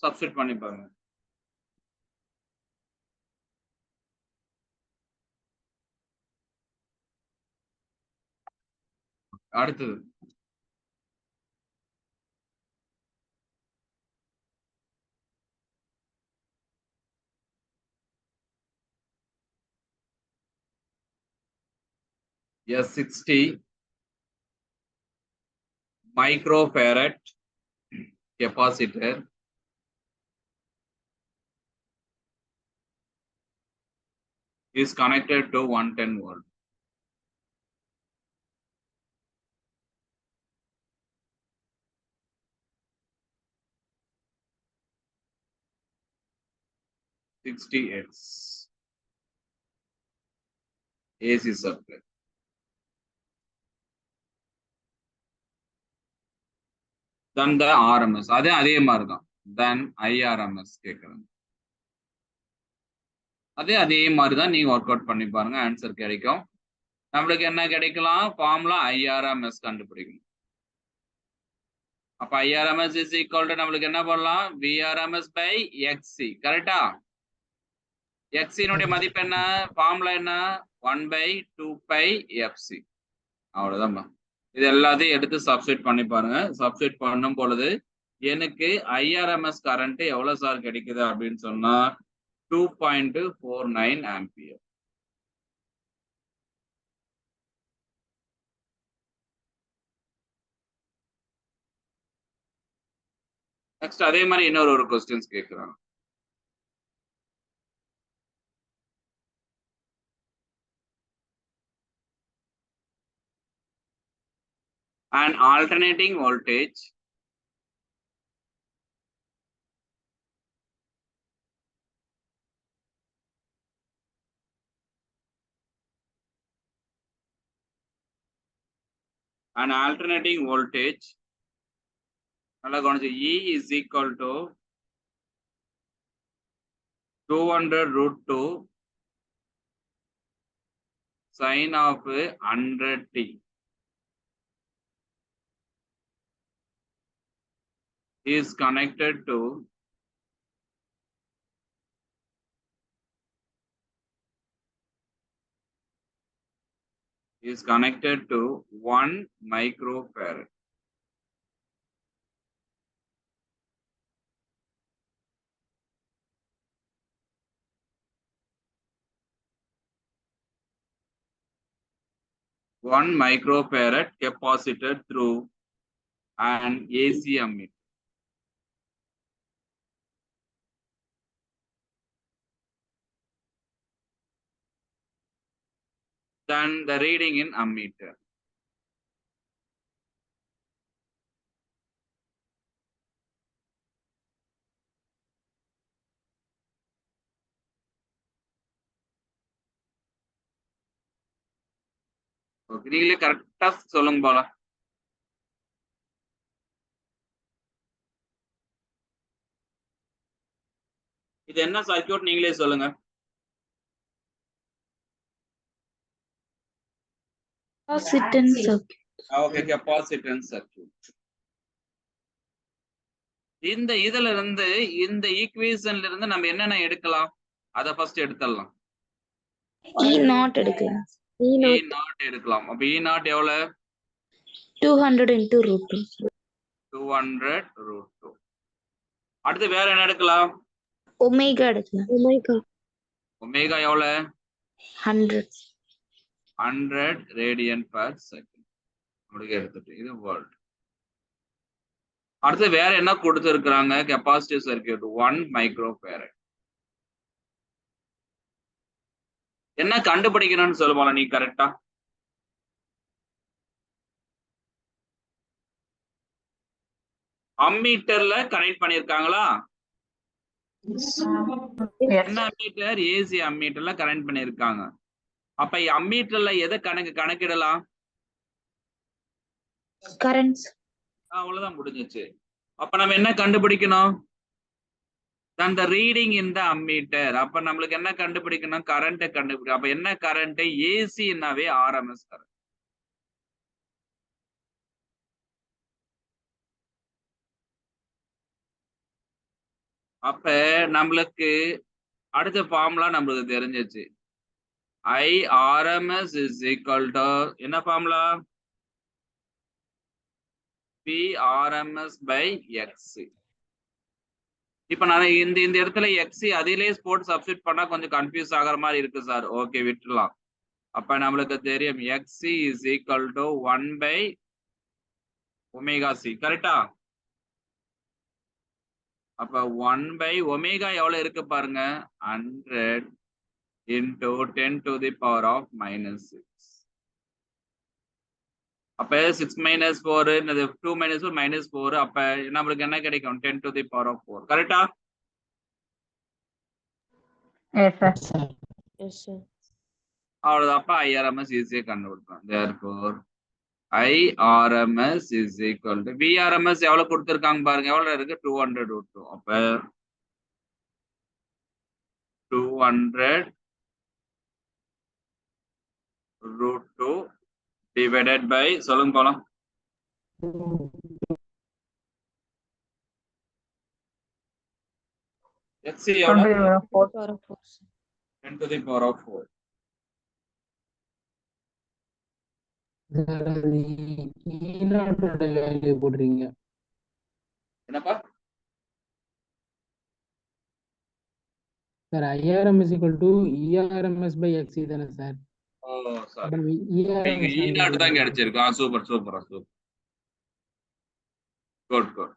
சப்ஸ்டிட்யூட் பண்ணி பாருங்க. அடுத்தது S60 microfarad capacitor is connected to 110 volt. (60X) AC supply. Then the RMS. அதே மாதிரி தான். Then IRMS கேட்குறேன். அதே மாதிரி தான் நீங்க ஒர்க் அவுட் பண்ணி பாருங்க, ஆன்சர் கிடைக்கும். நம்மளுக்கு என்ன கிடைக்கலாம்? ஃபார்முலா IRMS கண்டுபிடிக்கணும். அப்ப IRMS is equal to நம்மளுக்கு என்ன பண்ணலாம்? VRMS by XC. கரெக்டா? XC னுடைய மதிப்பு என்ன? ஃபார்முலா என்ன? 1 by 2 pi FC. அவ்வளவுதான். இது எல்லாத்தையும் எடுத்து சப்ஸ்டிட்யூட் பண்ணி பாருங்க. சப்ஸ்டிட்யூட் பண்ணும் பொழுது எனக்கு IRMS கரண்ட் எவ்வளவு சார் கிடைக்குது அப்படின்னு சொன்னா 2.49 ஆம்பியர். நெக்ஸ்ட் அதே மாதிரி இன்னொரு क्वेश्चंस கேக்குறாங்க. An alternating voltage நல்லா கவனிச்சு E is equal to 200√2 sin of 100t is connected to is connected to 1 microfarad. 1 microfarad capacitor through an AC ammeter. Then the reading in ammeter. Okay, நீங்களே கரெக்டா சொல்லுங்க போல. இது என்ன சர்க்யூட் நீங்களே சொல்லுங்க. Capacitance circuit. Okay, capacitance circuit. இந்த இதுல இருந்து இந்த ஈக்குவேஷன்ல இருந்து நம்ம என்னென்ன எடுக்கலாம்? அத ஃபர்ஸ்ட் எடுத்துடலாம். E0 எடுக்கலாம். E0 எடுக்கலாம். அப்ப E0 எவ்வளவு? 200 into root 2. 200 root 2. அடுத்து வேற என்ன எடுக்கலாம்? Omega எடுக்கலாம். ஒமேகா எவ்வளவு? 100. 100 radian per second. உங்களுக்கு எடுத்துட்டு இது வேர்ல்ட். அடுத்து வேற என்ன கொடுத்திருக்காங்க? Capacitive circuit 1 microfarad. என்ன கண்டுபிடிக்கணும்னு சொல்லுவாங்க நீ கரெக்டா? அம்மீட்டர்ல கனெக்ட் பண்ணிருக்காங்களா? என்ன அம்மீட்டர்? ஏசி அம்மீட்டர்ல கனெக்ட் பண்ணிருக்காங்க. அப்ப அம்மீட்டர்ல எதை கணக்கிடலாம்? Currents. அவ்வளவுதான் முடிஞ்சிச்சு. அப்ப நம்ம என்ன கண்டுபிடிக்கணும்? அந்த ரீடிங் இன் த அம்மீட்டர். அப்ப நம்மளுக்கு என்ன கண்டுபிடிக்கணும்? கரண்ட்டை கண்டுபிடிக்கணும். அப்ப என்ன கரண்ட்? ஏசினாவே RMS current. அப்ப நம்மளுக்கு அடுத்த ஃபார்முலா நம்மளுக்கு தெரிஞ்சிச்சு. IRMS is equal to என்ன ஃபார்முலா? PRMS by XC. இப்ப நான் இந்த இடத்துல XC அதிலே ஸ்போர்ட் சப்ஸ்டிட் பண்ணா கொஞ்சம் கன்ஃபியூஸ் ஆகிற மாதிரி இருக்கு சார். ஓகே, விட்டுலாம். அப்ப நம்மளுக்கு தெரியும் XC is equal to 1 by omega C. கரெக்டா? அப்ப 1 by omega எவ்வளவு இருக்கு பாருங்க? 100 into 10 to the power of minus 6. அப்ப 6 minus 4 என்னது? 2 minus 4 minus 4. அப்ப நம்மளுக்கு என்ன கிடைக்கும்? 10 to the power of 4. கரெக்டா? Yes sir. அவ்வளவுதான். அப்ப IRMS ஈஸியா கண்டுபிடிக்கலாம். therefore IRMS is equal to VRMS எவ்வளவு கொடுத்திருக்காங்க பாருங்க. எவ்வளவு இருக்கு? 200 root 2. அப்ப 200 root 2 divided by சொல்லுங்க போலாம். XC எவ்வளவு? 10 to the power of 4. Value போடுறீங்க. என்னப்பா? Sir IRMS equal to ERMS by XC தானே சார்? ஓ சார். அப்ப நீங்க E0 தான் கிடைச்சிருக்கு. Super super super. Good good.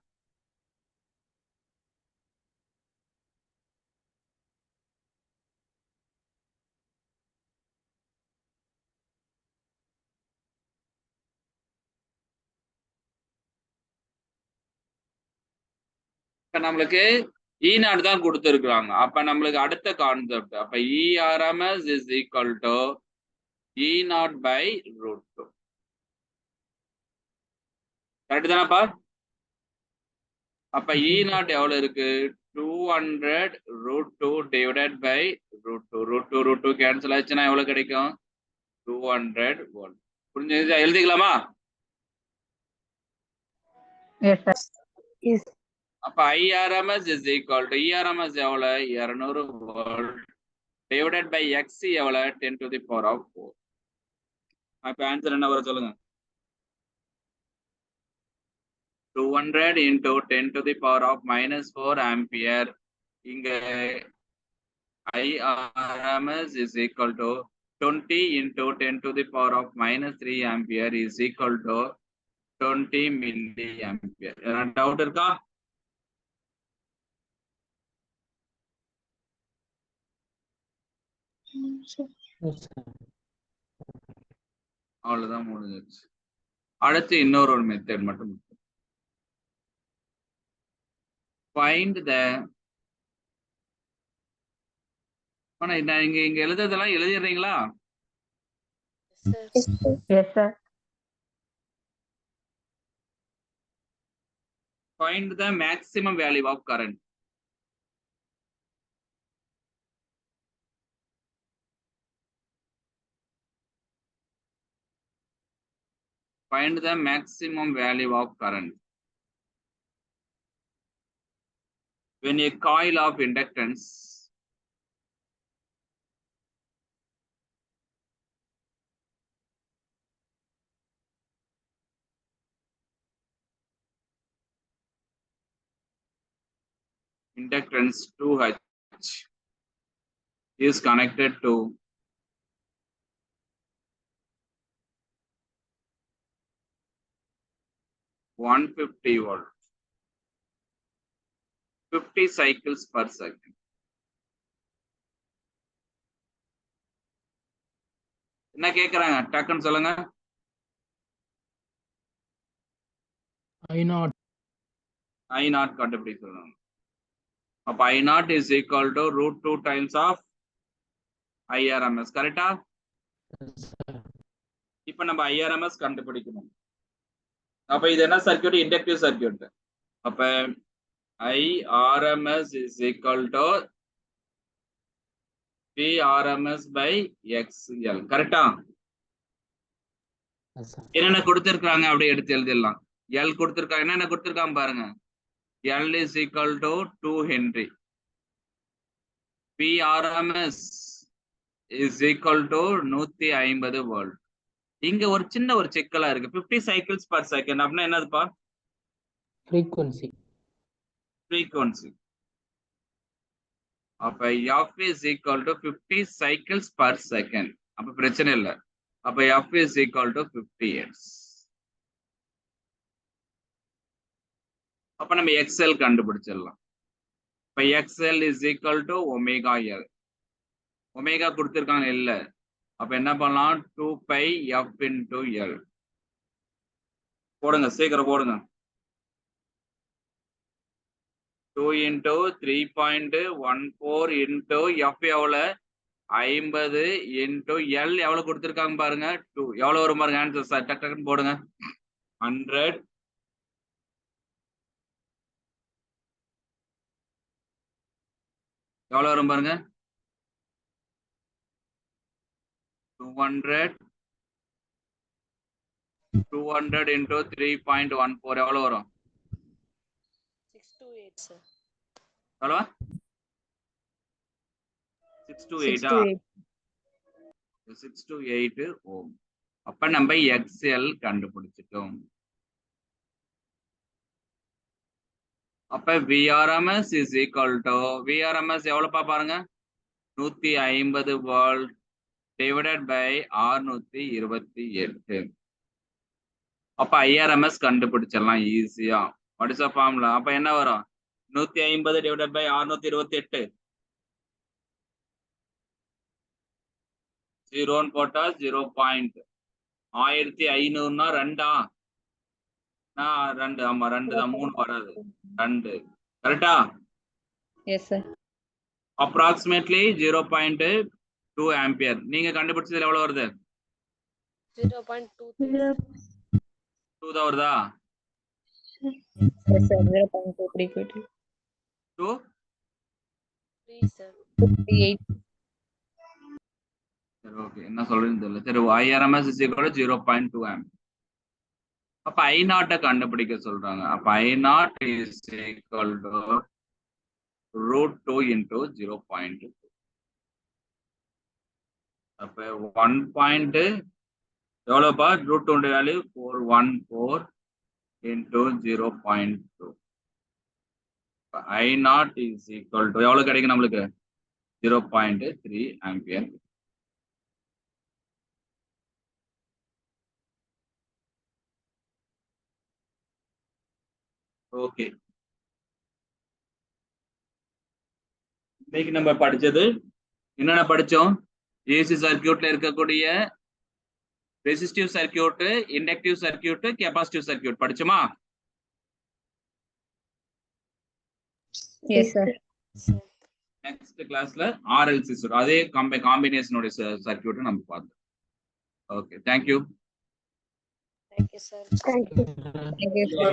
இப்ப நம்மளுக்கு E0 தான் கொடுத்திருக்காங்க. அப்ப நம்மளுக்கு அடுத்த கான்செப்ட். அப்ப ERMS is equal to E0 by root 2. Correct தானப்பா? அப்ப E0 எவ்வளவு இருக்கு? 200 root 2 divided by root 2. root 2 cancel ஆச்சுன்னா எவ்வளவு கிடைக்கும்? 201. புரிஞ்சு எழுதிக்கலாமா? அப்ப IRMS is equal to ERMS எவ்வளவு? 200 volt divided by XC எவ்வளவு? 10 to the power of 4. அப்ப ஆன்சர் என்ன வர சொல்லுங்க? 200 into 10 to the power of minus 4 ampere. இங்க IRMS is equal to 20 into 10 to the power of minus 3 ampere is equal to 20 milliampere. Doubt இருக்கா? Yes, sir. அவ்வளவுதான் முடிஞ்சிருச்சு. அடுத்து இன்னொரு மெத்தட் மட்டும். Find the ஆனா இங்க எழுதுறதெல்லாம் எழுதிடுறீங்களா? Yes, sir. Find the maximum value of current. Find the maximum value of current. When a coil of inductance inductance 2H is connected to (150 volt), 50 cycles per second. என்ன கேக்குறாங்க? டக்குன்னு சொல்லுங்க. I0. I0 கண்டுபிடிக்க சொல்லுங்க. அப்ப I0 is equal to √2 times of IRMS. கரெக்டா? Yes, sir. இப்ப நம்ம IRMS கண்டுபிடிக்கணும். அப்ப இது என்ன சர்க்யூட்? Inductive circuit. அப்ப IRMS is equal to PRMS by XL. கரெக்டா? Yes, sir. என்னென்ன கொடுத்திருக்காங்க அப்படியே எடுத்து எழுதிடலாம். L கொடுத்திருக்காங்க. என்னென்ன கொடுத்திருக்காங்க பாருங்க. L is equal to 2 Henry. PRMS is equal to 150 volt. இங்க ஒரு சின்ன ஒரு சிக்கலா இருக்கு. 50 cycles per second அப்படின்னா என்னதுப்பா? Frequency. Frequency. அப்ப F is equal to 50 cycles per second. அப்ப பிரச்சனை இல்லை. அப்ப F is equal to 50 Hz. அப்ப நம்ம XL கண்டுபிடிச்சிடலாம். இப்ப XL is equal to omega L. Omega கொடுத்திருக்காங்க இல்ல. அப்ப என்ன பண்ணலாம்? 2 pi F into L. போடுங்க, சீக்கிரம் போடுங்க. 2 into 3.14 into F எவ்வளவு? 50 into L எவ்வளவு கொடுத்திருக்காங்க பாருங்க. 2 எவ்வளவு வரும் பாருங்க. ஆன்சர் சார் டக் டக்குன்னு போடுங்க. 100 எவ்வளவு வரும் பாருங்க. 200 into 3.14 எவ்வளவு வரும்? 628 sir. எவ்வளவு? 628 628 ஓம். அப்ப நம்ம XL கண்டுபிடிச்சிட்டோம். அப்ப VRMS is equal to VRMS எவ்வளவுப்பா பாருங்க? 150 volt divided by 628. அப்ப IRMS கண்டுபிடிச்சிடலாம் ஈஸியா. What is the formula? அப்ப என்ன வரும்? 150 divided by 628. 0 போட்டா 0. 1500னா 2ஆ? 2. ஆமா 2 தான், 3 வராது. 2 கரெக்டா? Yes sir. Approximately 0.2 ampere. நீங்க கண்டுபிடிச்சதுல எவ்வளவு வருது? 0.23. 2 தான் வருதா? Yes sir. 0.23. 2 3 sir. 58. சரி ஓகே, என்ன சொல்றேன்னு தெரியல. சரி, IRMS is equal to 0.2 ampere. அப்ப I0 கண்டுபிடிக்க சொல்றாங்க. அப்ப I0 is equal to √2 into 0.2. அப்ப 1. எவ்வளவுப்பா? √2 value 414 into 0.2. I0 is equal to எவ்வளவு கிடைக்கும் நம்மளுக்கு? 0.3 ஆம்பியர். ஓகே, இன்னைக்கு நம்ம படிச்சது என்னென்ன படிச்சோம்? ஏசி சர்க்கியூட்ல இருக்கக்கூடிய resistive circuit, inductive circuit, capacitive circuit படிச்சோமா? Yes, sir. நெக்ஸ்ட் கிளாஸ்ல ஆர்எல்சி அதே காம்பினேஷனோட சர்க்கியூட் நம்ம பார்த்தோம். Okay, thank you. Thank you, sir. Thank you. Thank you, sir.